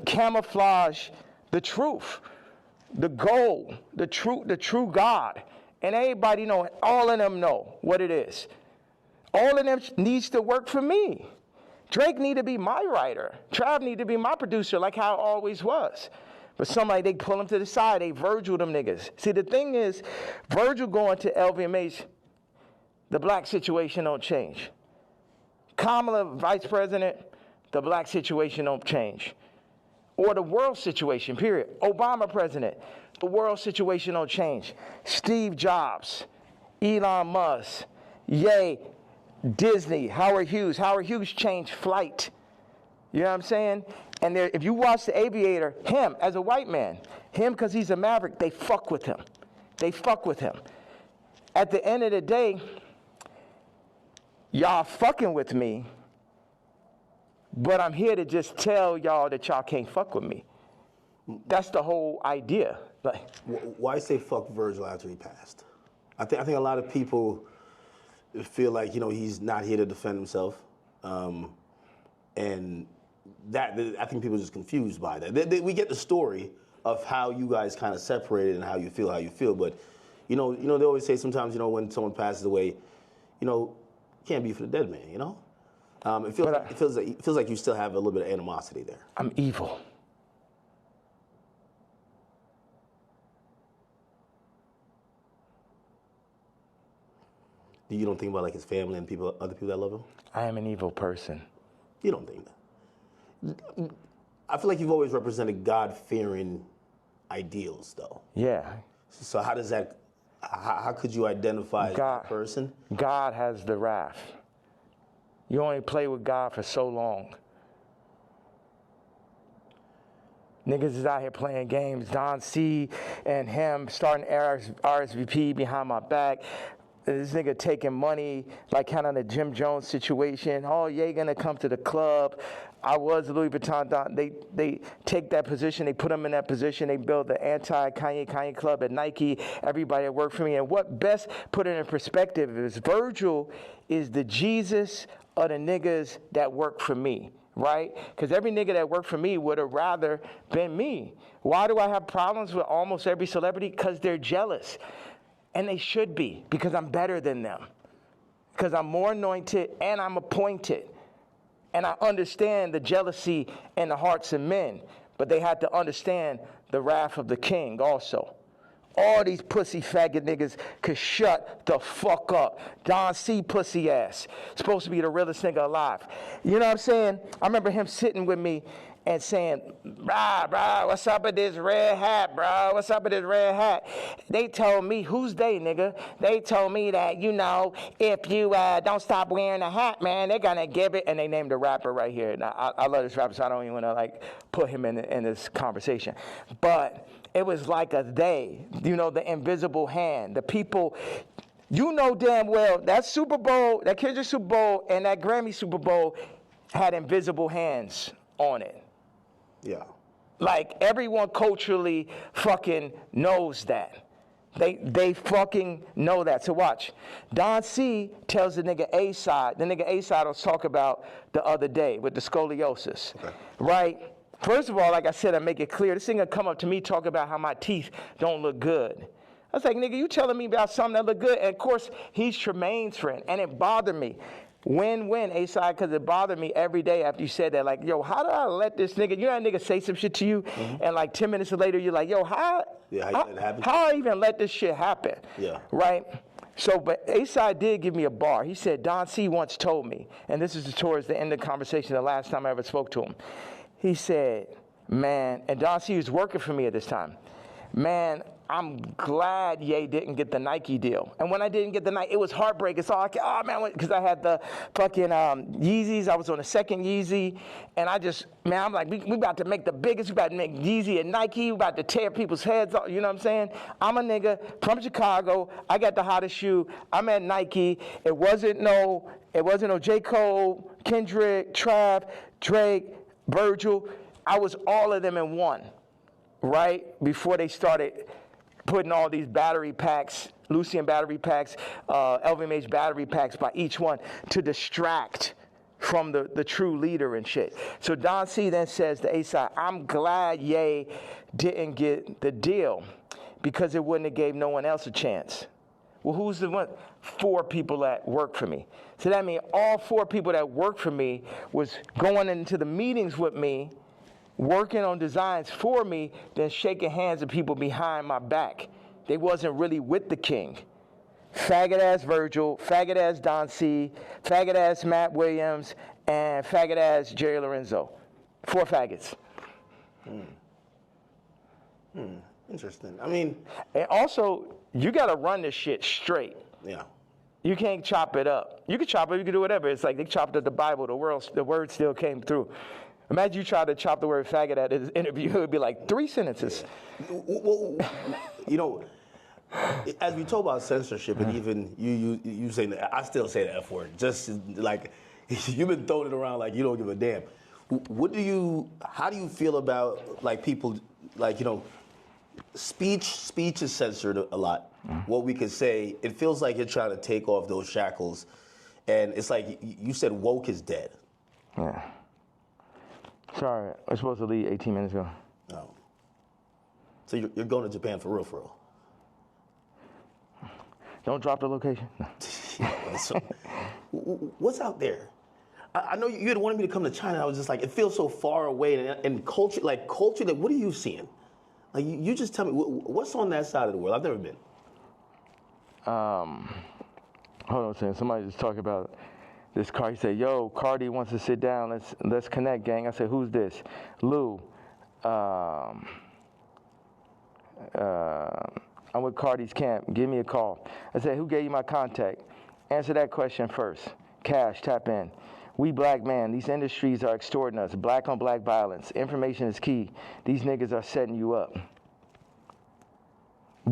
camouflage the truth, the goal, the true God. And everybody know, all of them know what it is. All of them needs to work for me. Drake need to be my writer. Trav need to be my producer, like how it always was. But somebody, they pull him to the side, they Virgil them niggas. See, the thing is, Virgil going to LVMH, the black situation don't change. Kamala, vice president, the black situation don't change. Or the world situation, period. Obama president, the world situation don't change. Steve Jobs, Elon Musk, Ye, Disney, Howard Hughes. Howard Hughes changed flight. You know what I'm saying? And there, if you watch The Aviator, him as a white man, him because he's a maverick, they fuck with him. They fuck with him. At the end of the day, y'all fucking with me, but I'm here to just tell y'all that y'all can't fuck with me. That's the whole idea. Like, why say fuck Virgil after he passed? I think a lot of people feel like, you know, he's not here to defend himself, and that I think people are just confused by that. We get the story of how you guys kind of separated and how you feel, but you know they always say sometimes, you know, when someone passes away, you know, can't be for the dead man, you know. It feels like you still have a little bit of animosity there. I'm evil. You don't think about like his family and other people that love him? I am an evil person. You don't think that? I feel like you've always represented God-fearing ideals, though. Yeah. So how does that? How could you identify that person? God has the wrath. You only play with God for so long. Niggas is out here playing games. Don C and him starting RSVP behind my back. This nigga taking money, like kind of the Jim Jones situation. Oh, yeah, gonna come to the club. I was Louis Vuitton. They take that position. They put him in that position. They build the anti-Kanye club at Nike. Everybody that worked for me. And what best put it in perspective is Virgil is the Jesus of the niggas that work for me, right? Because every nigga that worked for me would have rather been me. Why do I have problems with almost every celebrity? Because they're jealous. And they should be, because I'm better than them. Because I'm more anointed and I'm appointed. And I understand the jealousy in the hearts of men. But they had to understand the wrath of the king also. All these pussy faggot niggas could shut the fuck up. Don C. pussy ass. Supposed to be the realest nigga alive. You know what I'm saying? I remember him sitting with me and saying, brah, what's up with this red hat, bro? What's up with this red hat? They told me, who's they, nigga? They told me that, you know, if you don't stop wearing a hat, man, they're gonna give it. And they named a rapper right here. Now, I love this rapper, so I don't even wanna, like, put him in this conversation. But it was like a they, you know, the invisible hand, the people. You know damn well, that Super Bowl, that Kendrick Super Bowl and that Grammy Super Bowl had invisible hands on it. Yeah. Like, everyone culturally fucking knows that. They fucking know that. So watch. Don C tells the nigga A-side. The nigga A-side I was talking about the other day with the scoliosis. Okay. Right? First of all, like I said, I make it clear. This nigga come up to me talk about how my teeth don't look good. I was like, nigga, you telling me about something that look good? And of course, he's Tremaine's friend. And it bothered me. Win-win, A-side, because it bothered me every day after you said that. Like, yo, how do I let this nigga, you know that nigga say some shit to you, and like 10 minutes later, you're like, yo, how I even let this shit happen? Yeah. Right? So, but A-side did give me a bar. He said, Don C once told me, and this is towards the end of the conversation, the last time I ever spoke to him. He said, man, and Don C was working for me at this time, man, I'm glad Ye didn't get the Nike deal. And when I didn't get the Nike, it was heartbreak. It's all, oh man, because I had the fucking Yeezys. I was on the second Yeezy. And I just, man, I'm like, we about to make the biggest. We about to make Yeezy and Nike. We about to tear people's heads off. You know what I'm saying? I'm a nigga from Chicago. I got the hottest shoe. I'm at Nike. It wasn't no J. Cole, Kendrick, Trav, Drake, Virgil. I was all of them in one, right? Before they started putting all these battery packs, Lucian battery packs, LVMH battery packs by each one to distract from the true leader and shit. So Don C then says to A-side, I'm glad Ye didn't get the deal because it wouldn't have gave no one else a chance. Well, who's the one? 4 people that work for me. So that means all 4 people that work for me was going into the meetings with me, working on designs for me, then shaking hands with people behind my back. They wasn't really with the king. Faggot ass Virgil, faggot ass Don C, faggot ass Matt Williams, and faggot ass Jerry Lorenzo. 4 faggots. Interesting. I mean, and also, you gotta run this shit straight. Yeah. You can't chop it up. You can chop it, you can do whatever. It's like they chopped up the Bible, the word still came through. Imagine you try to chop the word faggot at his interview, it would be like 3 sentences. Well, you know, as we talk about censorship, and even you saying that, I still say the F word. Just like you've been throwing it around like you don't give a damn. How do you feel about like people, like, you know, speech is censored a lot. What we could say, it feels like you're trying to take off those shackles, and it's like you said woke is dead. Yeah. Sorry, I was supposed to leave 18 minutes ago. Oh. So you're going to Japan for real? Don't drop the location. No. So, what's out there? I know you had wanted me to come to China. I was just like, it feels so far away. And culture, like, what are you seeing? Like, you just tell me, what's on that side of the world? I've never been. Hold on a second. Somebody just talking about this car. He said, yo, CARTI wants to sit down. Let's connect, gang. I said, who's this? Lou. I'm with CARTI's camp. Give me a call. I said, who gave you my contact? Answer that question first. Cash, tap in. We black man, these industries are extorting us. Black on black violence. Information is key. These niggas are setting you up.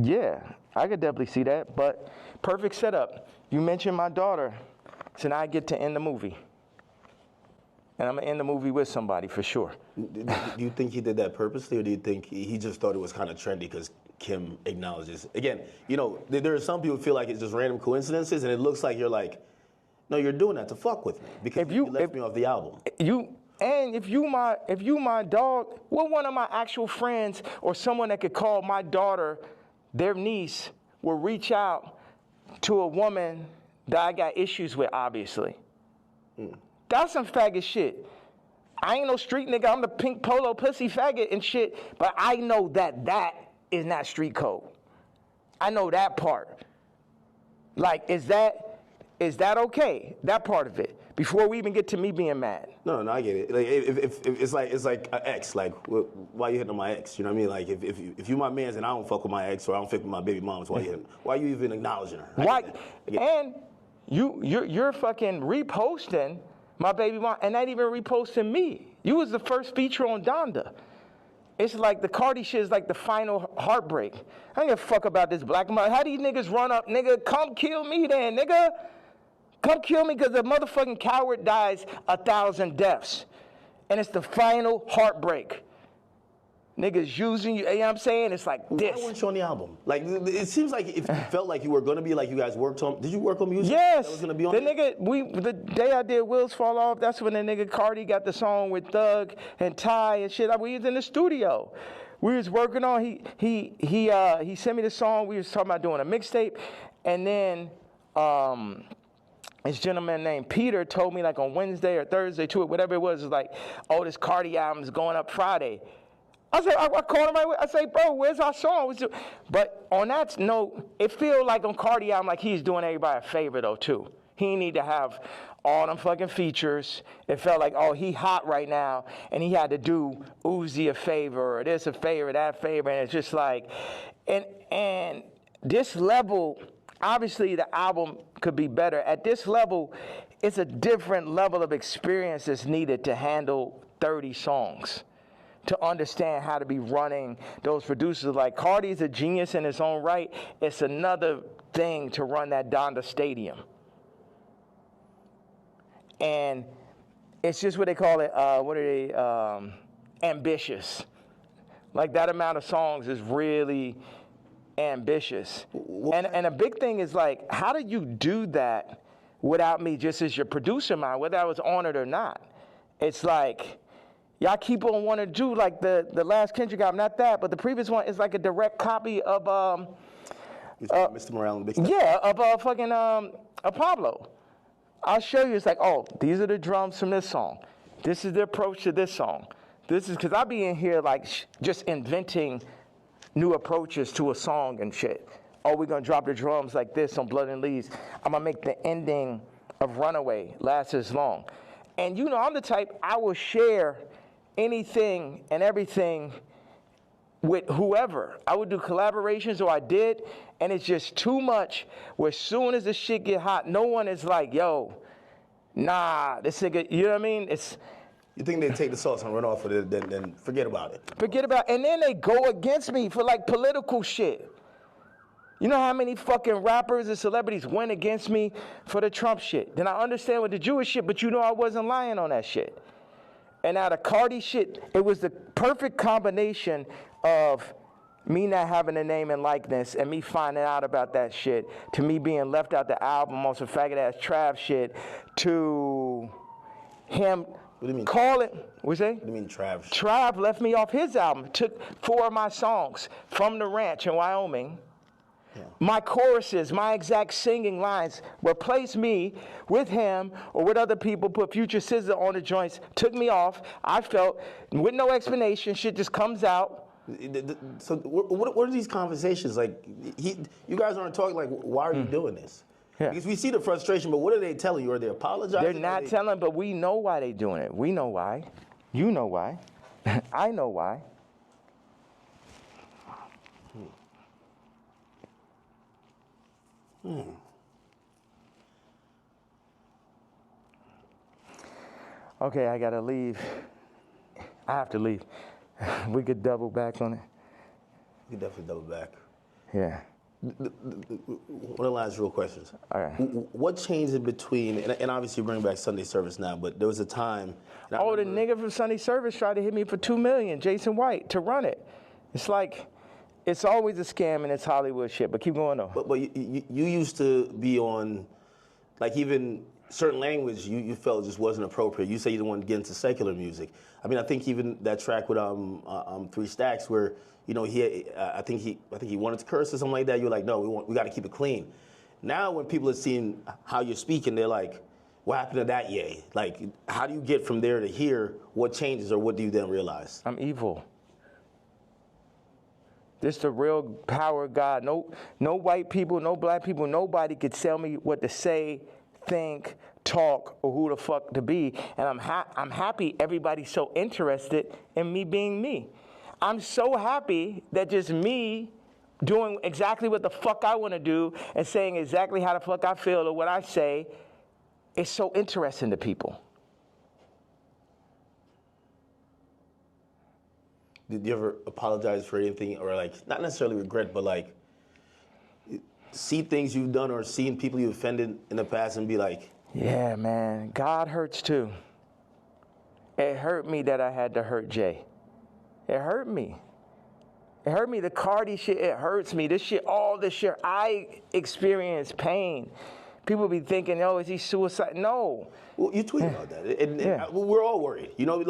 Yeah, I could definitely see that, but perfect setup. You mentioned my daughter, so now I get to end the movie. And I'm gonna end the movie with somebody for sure. Do you think he did that purposely, or do you think he just thought it was kind of trendy because Kim acknowledges? Again, you know, there are some people who feel like it's just random coincidences, and it looks like you're like, no, you're doing that to fuck with me because you left me off the album. If you my dog, what one of my actual friends or someone that could call my daughter, their niece, will reach out to a woman that I got issues with, obviously. That's some faggot shit. I ain't no street nigga. I'm the pink polo pussy faggot and shit, but I know that is not street code. I know that part. Like, is that okay? That part of it. Before we even get to me being mad. No, I get it. Like, if it's like an ex. Like, why you hitting on my ex? You know what I mean? Like, if you my man's and I don't fuck with my ex or I don't fuck with my baby moms, why you even acknowledging her? Why? And you're fucking reposting my baby mom, and not even reposting me. You was the first feature on Donda. It's like the CARTI shit is like the final heartbreak. I don't give a fuck about this black mother. How do you niggas run up, nigga? Come kill me then, nigga. Come kill me because a motherfucking coward dies 1,000 deaths. And it's the final heartbreak. Niggas using you, you know what I'm saying? It's like this. Why weren't you on the album? Like, it seems like if you felt like you were gonna be, like you guys worked on, did you work on music? Yes. That was gonna be on the it? nigga, the day I did Wheels Fall Off, that's when the nigga CARTI got the song with Thug and Ty and shit. We was in the studio. We was working on, he sent me the song, we was talking about doing a mixtape, and then, this gentleman named Peter told me like on Wednesday or Thursday to it, whatever it was like, oh, this CARTI album is going up Friday. I said, I called him, I say, bro, where's our song? But on that note, it feel like on CARTI album like he's doing everybody a favor though too. He need to have all them fucking features. It felt like, oh, he hot right now, and he had to do Uzi a favor, or this a favor, that favor, and it's just like, and this level, obviously the album could be better. At this level, it's a different level of experience that's needed to handle 30 songs, to understand how to be running those producers. Like CARTI's a genius in his own right. It's another thing to run that Donda Stadium. And it's just what they call it, ambitious. Like that amount of songs is really ambitious. And a big thing is like, how do you do that without me just as your producer mind, whether I was on it or not? It's like, y'all keep on wanting to do like the last Kendrick album, not that, but the previous one is like a direct copy of Mr. Morale and Big Step? Yeah, of fucking Pablo. I'll show you. It's like, oh, these are the drums from this song. This is the approach to this song. This is because I be in here like just inventing new approaches to a song and shit. Oh, we're gonna drop the drums like this on Blood and Leaves. I'm gonna make the ending of Runaway last as long. And you know, I'm the type, I will share anything and everything with whoever. I would do collaborations, or I did, and it's just too much where as soon as the shit get hot, no one is like, yo, nah, this nigga, you know what I mean? You think they take the sauce and run off with it, then forget about it? Forget about it. And then they go against me for like political shit. You know how many fucking rappers and celebrities went against me for the Trump shit? Then I understand with the Jewish shit, but you know I wasn't lying on that shit. And now the CARTI shit, it was the perfect combination of me not having a name and likeness and me finding out about that shit, to me being left out the album on some faggot-ass Trav shit, to him calling, what's that? What do you mean Trav? Trav left me off his album, took 4 of my songs from the ranch in Wyoming. Yeah. My choruses, my exact singing lines, replaced me with him or with other people, put Future Scissor on the joints, took me off. I felt, with no explanation, shit just comes out. So what are these conversations like? You guys aren't talking like, why are you doing this? Yeah. Because we see the frustration, but what are they telling you? Are they apologizing? They're not telling, but we know why they're doing it. We know why. You know why. I know why. Okay, I gotta leave. I have to leave. We could double back on it. We could definitely double back. Yeah. One of the last real questions. All right. What changed in between, and obviously you bring back Sunday service now, but there was a time. Oh, the nigga from Sunday service tried to hit me for $2 million, Jason White, to run it. It's like, it's always a scam and it's Hollywood shit, but keep going though. But you used to be on, like even certain language you felt just wasn't appropriate. You say you didn't want to get into secular music. I mean, I think even that track with 3 Stacks where, you know, I think he wanted to curse or something like that. You're like, no, we got to keep it clean. Now when people are seeing how you're speaking, they're like, what happened to that yay? Like, how do you get from there to here? What changes, or what do you then realize? I'm evil. This the real power of God. No white people, no black people, nobody could tell me what to say, think, talk, or who the fuck to be. And I'm happy everybody's so interested in me being me. I'm so happy that just me doing exactly what the fuck I want to do and saying exactly how the fuck I feel or what I say is so interesting to people. Did you ever apologize for anything, or like, not necessarily regret, but like see things you've done or seen people you offended in the past and be like, yeah, man, God hurts too. It hurt me that I had to hurt Jay. It hurt me. It hurt me. The CARTI shit, it hurts me. This shit, all this shit, I experience pain. People be thinking, oh, is he suicide? No. Well, you tweet about that, and we're all worried. You know,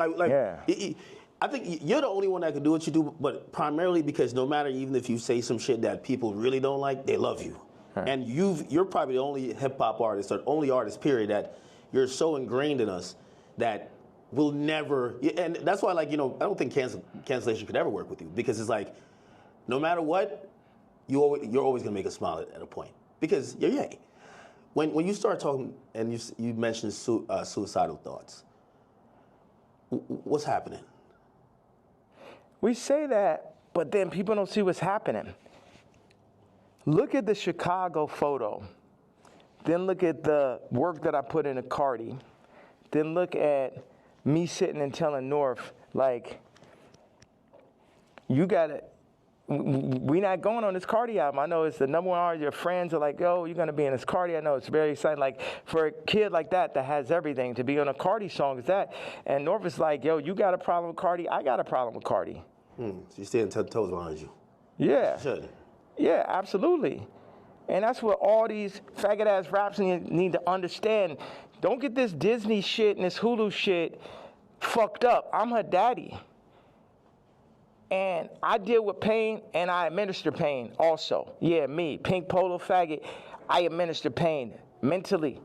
I think you're the only one that can do what you do, but primarily because no matter, even if you say some shit that people really don't like, they love you. And you're probably the only hip hop artist, or only artist, period, that you're so ingrained in us that we'll never. And that's why, like, you know, I don't think cancellation could ever work with you, because it's like, no matter what, you're always gonna make us smile at a point, because you're Ye. When you start talking and you mentioned suicidal thoughts, what's happening? We say that, but then people don't see what's happening. Look at the Chicago photo. Then look at the work that I put into CARTI. Then look at me sitting and telling North, like, you gotta, we not going on this CARTI album. I know it's the #1 artist. Your friends are like, yo, you're gonna be in this CARTI. I know it's very exciting. Like, for a kid like that has everything, to be on a CARTI song is that. And North is like, yo, you got a problem with CARTI? I got a problem with CARTI. So you're staying toes behind you. Yeah. You should. Yeah, absolutely. And that's what all these faggot-ass raps need to understand. Don't get this Disney shit and this Hulu shit fucked up. I'm her daddy. And I deal with pain, and I administer pain also. Yeah, me, pink polo faggot, I administer pain mentally.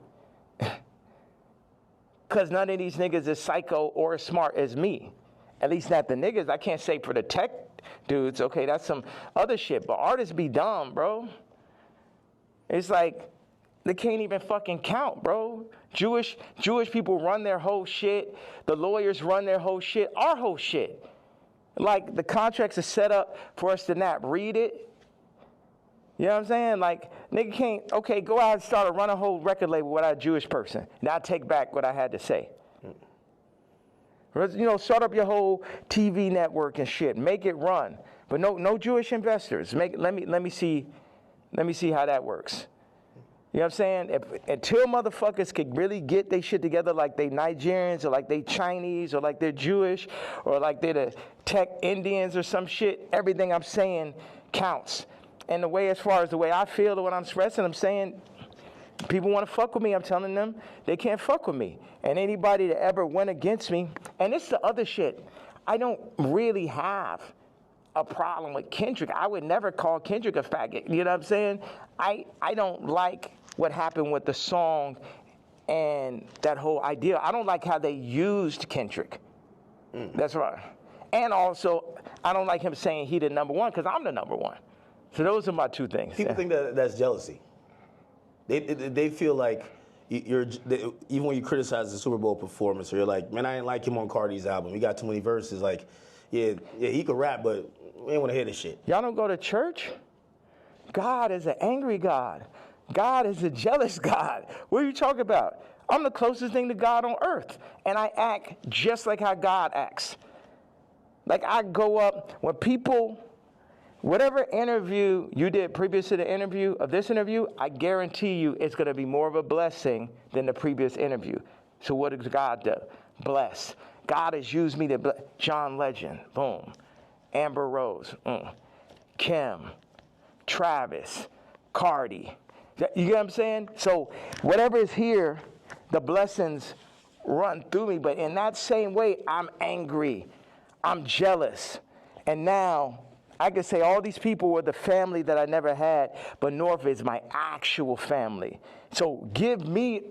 Because none of these niggas is psycho or as smart as me. At least not the niggas. I can't say for the tech dudes. Okay, that's some other shit. But artists be dumb, bro. It's like they can't even fucking count, bro. Jewish people run their whole shit. The lawyers run their whole shit. Our whole shit. Like, the contracts are set up for us to not read it. You know what I'm saying? Like, nigga can't, okay, go out and run a whole record label without a Jewish person. Now I take back what I had to say. You know, start up your whole TV network and shit. Make it run. But no Jewish investors. Let me see how that works. You know what I'm saying? Until motherfuckers could really get their shit together, like they Nigerians or like they Chinese or like they're Jewish or like they're the tech Indians or some shit, everything I'm saying counts. And the way, as far as the way I feel or what I'm expressing, I'm saying, people want to fuck with me, I'm telling them they can't fuck with me. And anybody that ever went against me, and it's the other shit, I don't really have a problem with Kendrick. I would never call Kendrick a faggot. You know what I'm saying? I don't like what happened with the song and that whole idea. I don't like how they used Kendrick. That's right. And also, I don't like him saying he the #1, because I'm the #1. So those are my two things. People think that's jealousy. They feel like even when you criticize the Super Bowl performance, or you're like, man, I didn't like him on Carti's album. He got too many verses. Like, yeah, he could rap, but we ain't want to hear this shit. Y'all don't go to church? God is an angry God. God is a jealous God. What are you talking about? I'm the closest thing to God on earth, and I act just like how God acts. Like, I go up when people, whatever interview you did previous to the interview of this interview, I guarantee you it's going to be more of a blessing than the previous interview. So what does God do? Bless. God has used me to bless. John Legend, boom. Amber Rose, Kim, Travis, CARTI. You get what I'm saying? So whatever is here, the blessings run through me. But in that same way, I'm angry. I'm jealous. And now I could say all these people were the family that I never had, but North is my actual family. So give me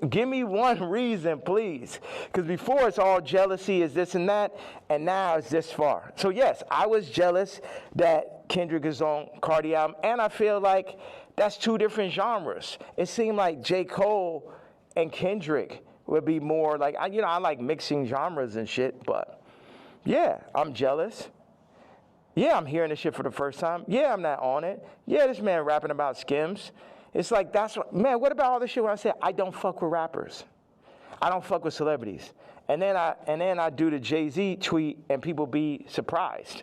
one reason, please. Because before it's all jealousy, is this and that, and now it's this far. So yes, I was jealous that Kendrick is on CARTI album, and I feel like that's two different genres. It seemed like J. Cole and Kendrick would be more like, I like mixing genres and shit, but yeah, I'm jealous. Yeah, I'm hearing this shit for the first time. Yeah, I'm not on it. Yeah, this man rapping about Skims. It's like, that's what, man, what about all this shit when I say I don't fuck with rappers? I don't fuck with celebrities. And then I do the Jay-Z tweet and people be surprised.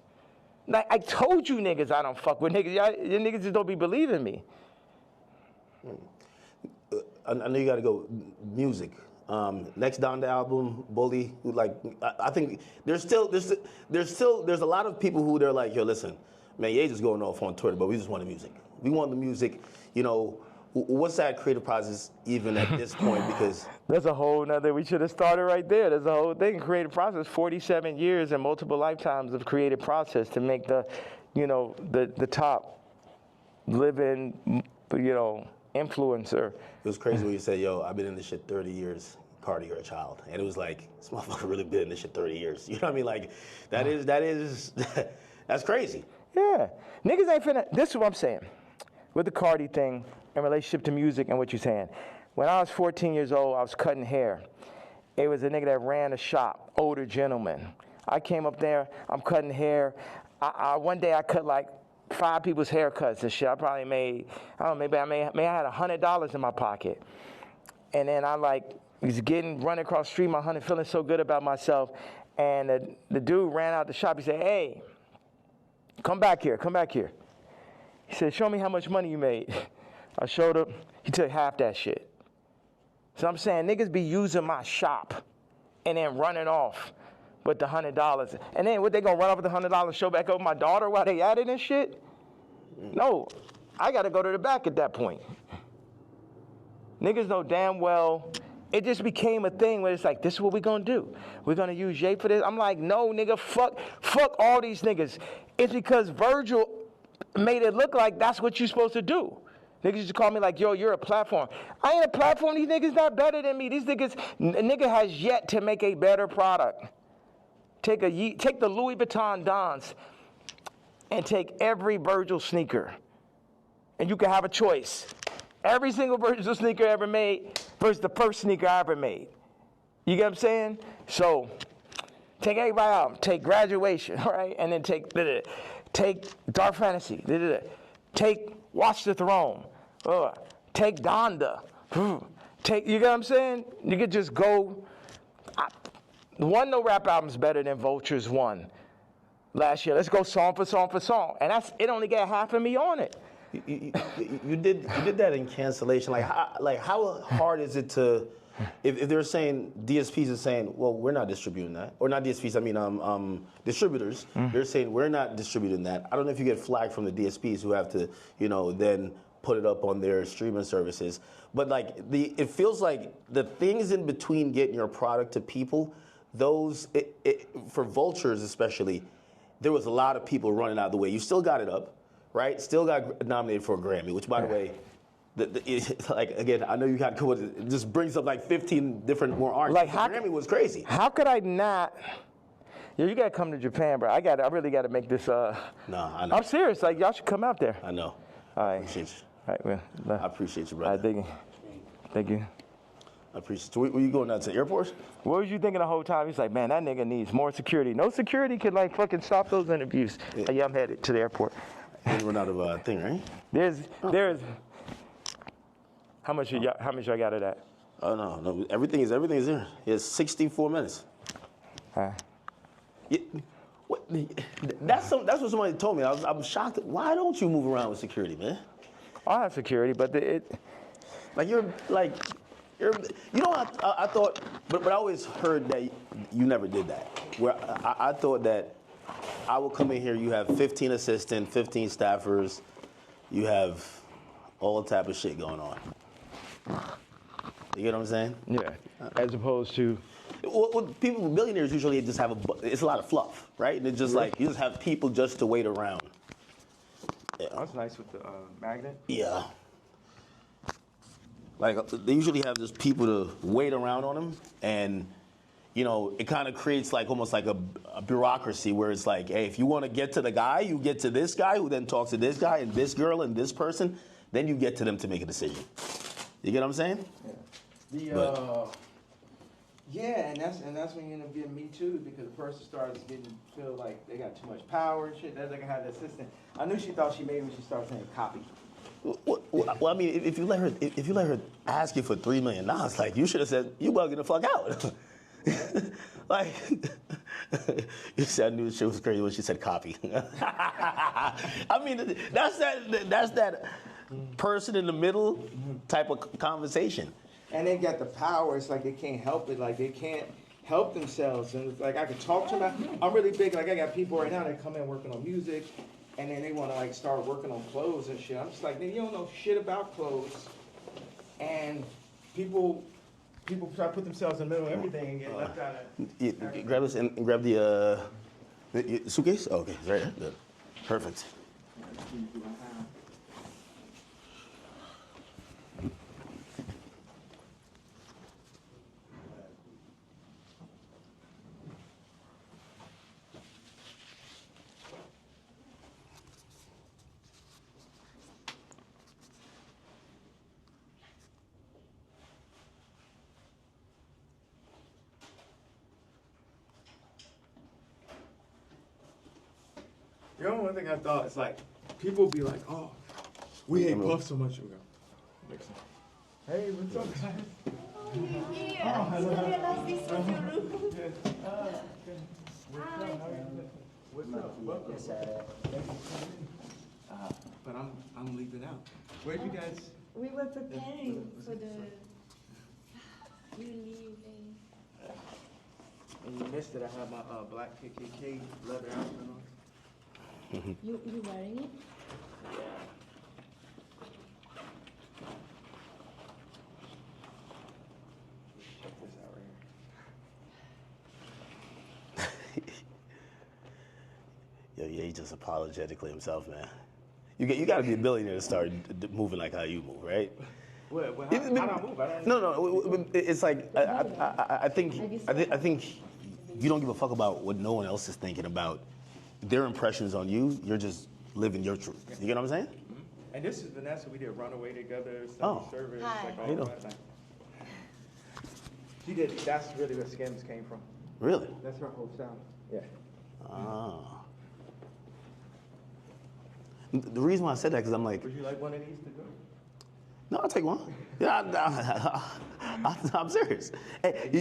Like, I told you niggas I don't fuck with niggas. You niggas just don't be believing me. I know you got to go music. Next down the album, Bully. Like, I think there's a lot of people who they're like, yo, listen, man, Ye just going off on Twitter, but we just want the music. We want the music. You know, what's that creative process even at this point? Because there's a whole nother. We should have started right there. There's a whole thing. Creative process. 47 years and multiple lifetimes of creative process to make the, you know, the top living, you know, influencer. It was crazy when you said, yo, I've been in this shit 30 years. Cardi, you're a child. And it was like, this motherfucker really been in this shit 30 years. You know what I mean? Like, that's crazy. Yeah. Niggas ain't finna, this is what I'm saying. With the Cardi thing in relationship to music and what you're saying. When I was 14 years old, I was cutting hair. It was a nigga that ran a shop, older gentleman. I came up there, I'm cutting hair. One day I cut like 5 people's haircuts and shit. I probably made, I don't know, maybe I had $100 in my pocket. And then I like was running across the street, my honey, feeling so good about myself. And the dude ran out the shop. He said, hey, come back here, come back here. He said, show me how much money you made. I showed him. He took half that shit. So I'm saying niggas be using my shop and then running off with the $100. And then what, they gonna run off with the $100, show back over my daughter while they at it and shit? No, I gotta go to the back at that point. Niggas know damn well, it just became a thing where it's like, this is what we gonna do. We're gonna use Ye for this. I'm like, no, nigga, fuck all these niggas. It's because Virgil made it look like that's what you're supposed to do. Niggas used to call me like, yo, you're a platform. I ain't a platform. These niggas not better than me. These niggas, nigga has yet to make a better product. Take the Louis Vuitton Dons and take every Virgil sneaker. And you can have a choice. Every single Virgil sneaker ever made versus the first sneaker I ever made. You get what I'm saying? So take everybody out. Take Graduation, all right? And then take Dark Fantasy. Take Watch the Throne. Take Donda. You get what I'm saying? You could just go. No rap album's better than Vulture's one last year. Let's go song for song for song. And it only got half of me on it. You did that in Cancellation. Like how hard is it to, if they're saying, DSPs are saying, well, we're not distributing that. Or not DSPs, I mean distributors. They're saying, we're not distributing that. I don't know if you get flagged from the DSPs who have to, then put it up on their streaming services. But like, it feels like the things in between getting your product to people, for Vultures especially, there was a lot of people running out of the way. You still got it up, right? Still got nominated for a Grammy, which, by the way, like, again, I know you got it just brings up like 15 different more artists. Like, the Grammy was crazy. How could I not? Yo, you gotta come to Japan, bro. I really gotta make this. No, I know. I'm serious. Like, y'all should come out there. I know. All right. I appreciate you. All right, well, I appreciate you, brother. All right, thank you. Thank you. I appreciate you. Were you going out to the airport? What was you thinking the whole time? He's like, man, that nigga needs more security. No security could like fucking stop those interviews. Yeah, I'm headed to the airport. You run out of thing, right? There's. How much I got of that? Oh no, everything is there. It's 64 minutes. Yeah, that's what somebody told me. I'm shocked. Why don't you move around with security, man? I have security, but I thought, but I always heard that you never did that. Where I thought that I would come in here, you have 15 assistants, 15 staffers, you have all type of shit going on. You get what I'm saying? Yeah, as opposed to... Well, millionaires usually just have it's a lot of fluff, right? And it's just like, you just have people just to wait around. Yeah. That's nice with the magnet. Yeah. Like, they usually have just people to wait around on them, and, it kind of creates like almost like a bureaucracy where it's like, hey, if you want to get to the guy, you get to this guy who then talks to this guy and this girl and this person, then you get to them to make a decision. You get what I'm saying? Yeah. Yeah, and that's when you end up getting Me Too, because the person starts feel like they got too much power and shit. That's like I had the assistant. I knew she thought she made when she started saying copy. Well, I mean, if you let her ask you for $3 million, like, you should have said, you bugging the fuck out. Like, you said I knew the shit was crazy when she said copy. I mean, that's that person in the middle type of conversation. and they got the power. It's like they can't help it. Like they can't help themselves. And it's like I could talk to them. I'm really big. Like I got people right now that come in working on music, and then they want to like start working on clothes and shit. I'm just like, you don't know shit about clothes, and people try to put themselves in the middle of everything and get left out of. Grab this and grab the suitcase. Oh, okay, it's right there. Good. Perfect. You know, one thing I thought is like, people be like, oh, we hate Puff so much. We go, hey, what's up, guys? What's up? But I'm leaving out. Where'd you guys? We were preparing for the you leaving. And you missed it. I have my black KKK leather outfit on. You wearing it? Yeah. Check this out right here. Yeah, he's just apologetically himself, man. You got to be a billionaire to start moving like how you move, right? Well, how do I move? I don't No. It's like I think you don't give a fuck about what no one else is thinking about their impressions on you. You're just living your truth. You get what I'm saying? Mm-hmm. And this is Vanessa. We did Runaway together. Service. Hi. Like How you all doing? that. She did. That's really where Skims came from. Really? That's her whole sound. Yeah. Ah. The reason why I said that because I'm like, Would you like one of these to go? no, I'll take one. Yeah, I'm serious. Hey,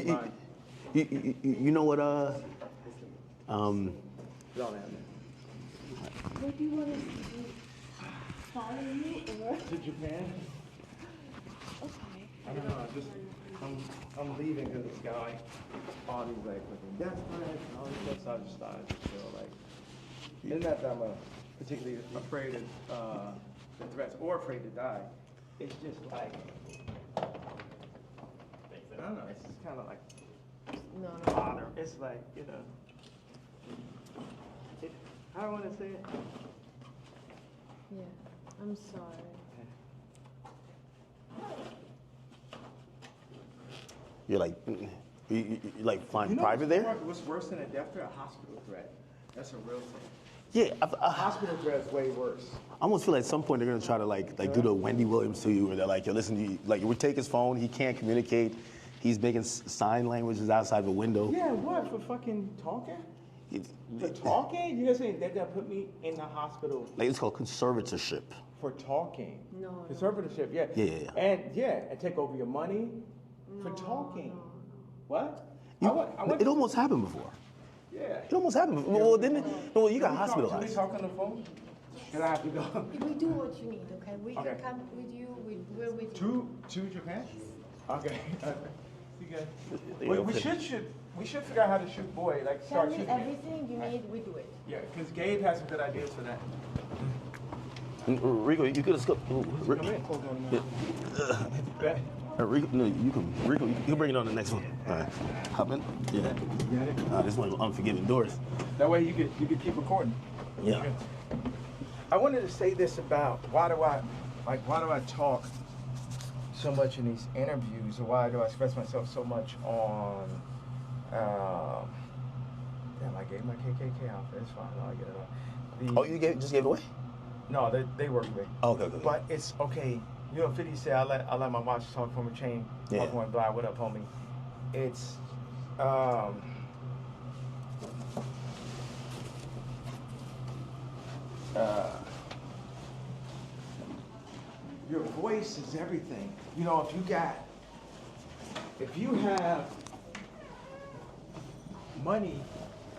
you know what? Don't have it. Where do you want to do? Follow me or? To Japan? Okay. I don't know. I'm leaving because this guy, all these like fucking death threats and all this stuff. So I just started to feel like, it's not that I'm particularly afraid of the threats or afraid to die. It's just like, I don't know. It's just kind of like No. bother. It's like, I don't want to say it. Yeah. I'm sorry. You're like, you like find private what's there? What's worse than a death threat? A hospital threat. That's a real thing. Yeah. A hospital threat is way worse. I almost feel like at some point they're gonna try to like do the Wendy Williams to you, where they're like, yo, listen, we take his phone, he can't communicate, he's making sign languages outside the window. Yeah, what, for fucking talking? For talking? You guys saying they're gonna put me in the hospital Like it's called conservatorship. for talking? No. Conservatorship, yeah. Yeah. And take over your money for talking. No. What? It almost happened before. Yeah. It almost happened before. Well, didn't it? No, well, you got Can we hospitalized. talk on the phone? Can I have to go? We do what you need, okay? We Okay. can come with you. We're with you. To Japan? Okay. See you guys. Yeah, We should figure out how to shoot boy. Like Tell start me shooting. everything you need. We do it. Yeah, because Gabe has some good ideas for that. Rico, you could have skipped. Come in. Rico, no, you can bring it on the next one. All right. Hop in. Yeah. You got it? This one unforgiving doors. That way you could keep recording. Yeah. I wanted to say this about why do I talk so much in these interviews, or why do I express myself so much on damn, I gave my KKK outfit. It's fine. I'll get it on. You just gave it away? No, they work with me. Okay. But it's okay. You know, 50 said I let my watch talk from a chain. Yeah. I'm going blind. What up, homie? It's your voice is everything. You know, if you have money,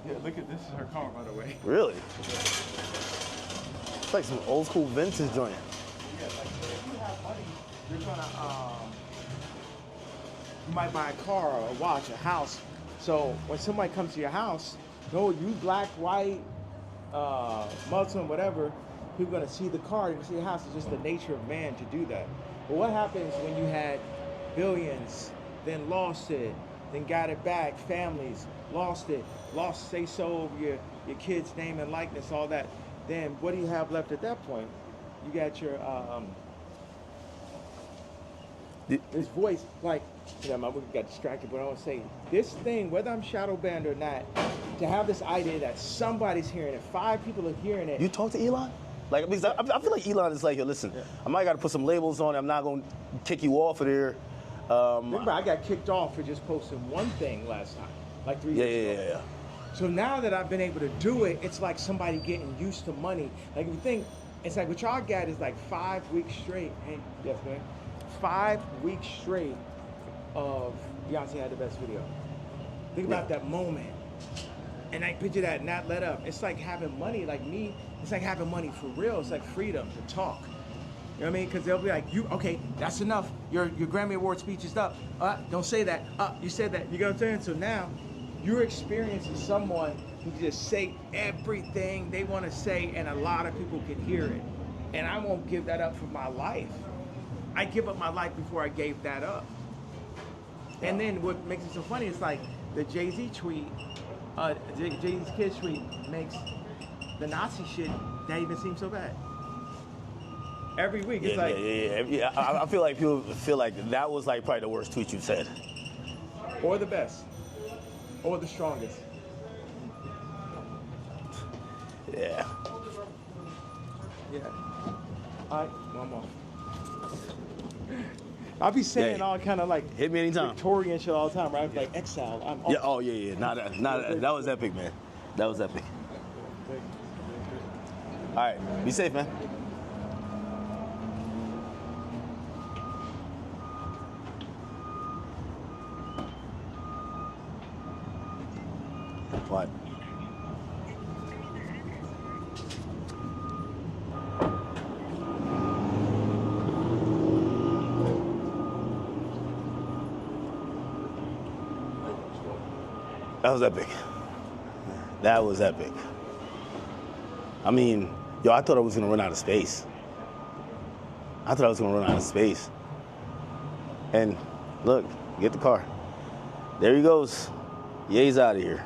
yeah, look at this is her car, by the way. Really? It's like some old school vintage joint. Yeah, like if you have money, you're gonna You might buy a car or a watch, a house. So when somebody comes to your house, no, you black, white, Muslim, whatever, people are gonna see the car, they're gonna see the house. It's just the nature of man to do that. But what happens when you had billions, then lost it, then got it back, families, lost it, lost say-so over your kid's name and likeness, all that. Then what do you have left at that point? You got your, this voice, like, you know, my movie got distracted, but I want to say, this thing, whether I'm shadow banned or not, to have this idea that somebody's hearing it, 5 people are hearing it. You talk to Elon? Like, because I feel like Elon is like, yo, listen, I might got to put some labels on it. I'm not going to kick you off of there. Remember, I got kicked off for just posting one thing last time, like 3 years ago. Yeah. So now that I've been able to do it, it's like somebody getting used to money. Like, if you think, it's like what y'all got is like 5 weeks straight. Hey, yes, man. 5 weeks straight of Beyonce had the best video. Think about that moment. And I picture that not let up. It's like having money, like me, it's like having money for real. It's like freedom to talk. You know what I mean? Because they'll be like, okay, that's enough. Your Grammy Award speech is up. Don't say that. You said that. You know what I'm saying? So now you're experiencing someone who just say everything they want to say, and a lot of people can hear it. And I won't give that up for my life. I give up my life before I gave that up. And then what makes it so funny is like the Jay-Z tweet, Jay-Z's kid tweet makes the Nazi shit not even seem so bad. Every week, it's I feel like people feel like that was like probably the worst tweet you said. Or the best. Or the strongest. Yeah. Yeah. All right, one more. I'll be saying all kind of like hit me anytime. Victorian shit all the time, right? Like exile. That was epic, man. That was epic. All right, be safe, man. What? That was epic. That was epic. I mean, yo, I thought I was gonna run out of space. And look, get the car. There he goes. Ye's out of here.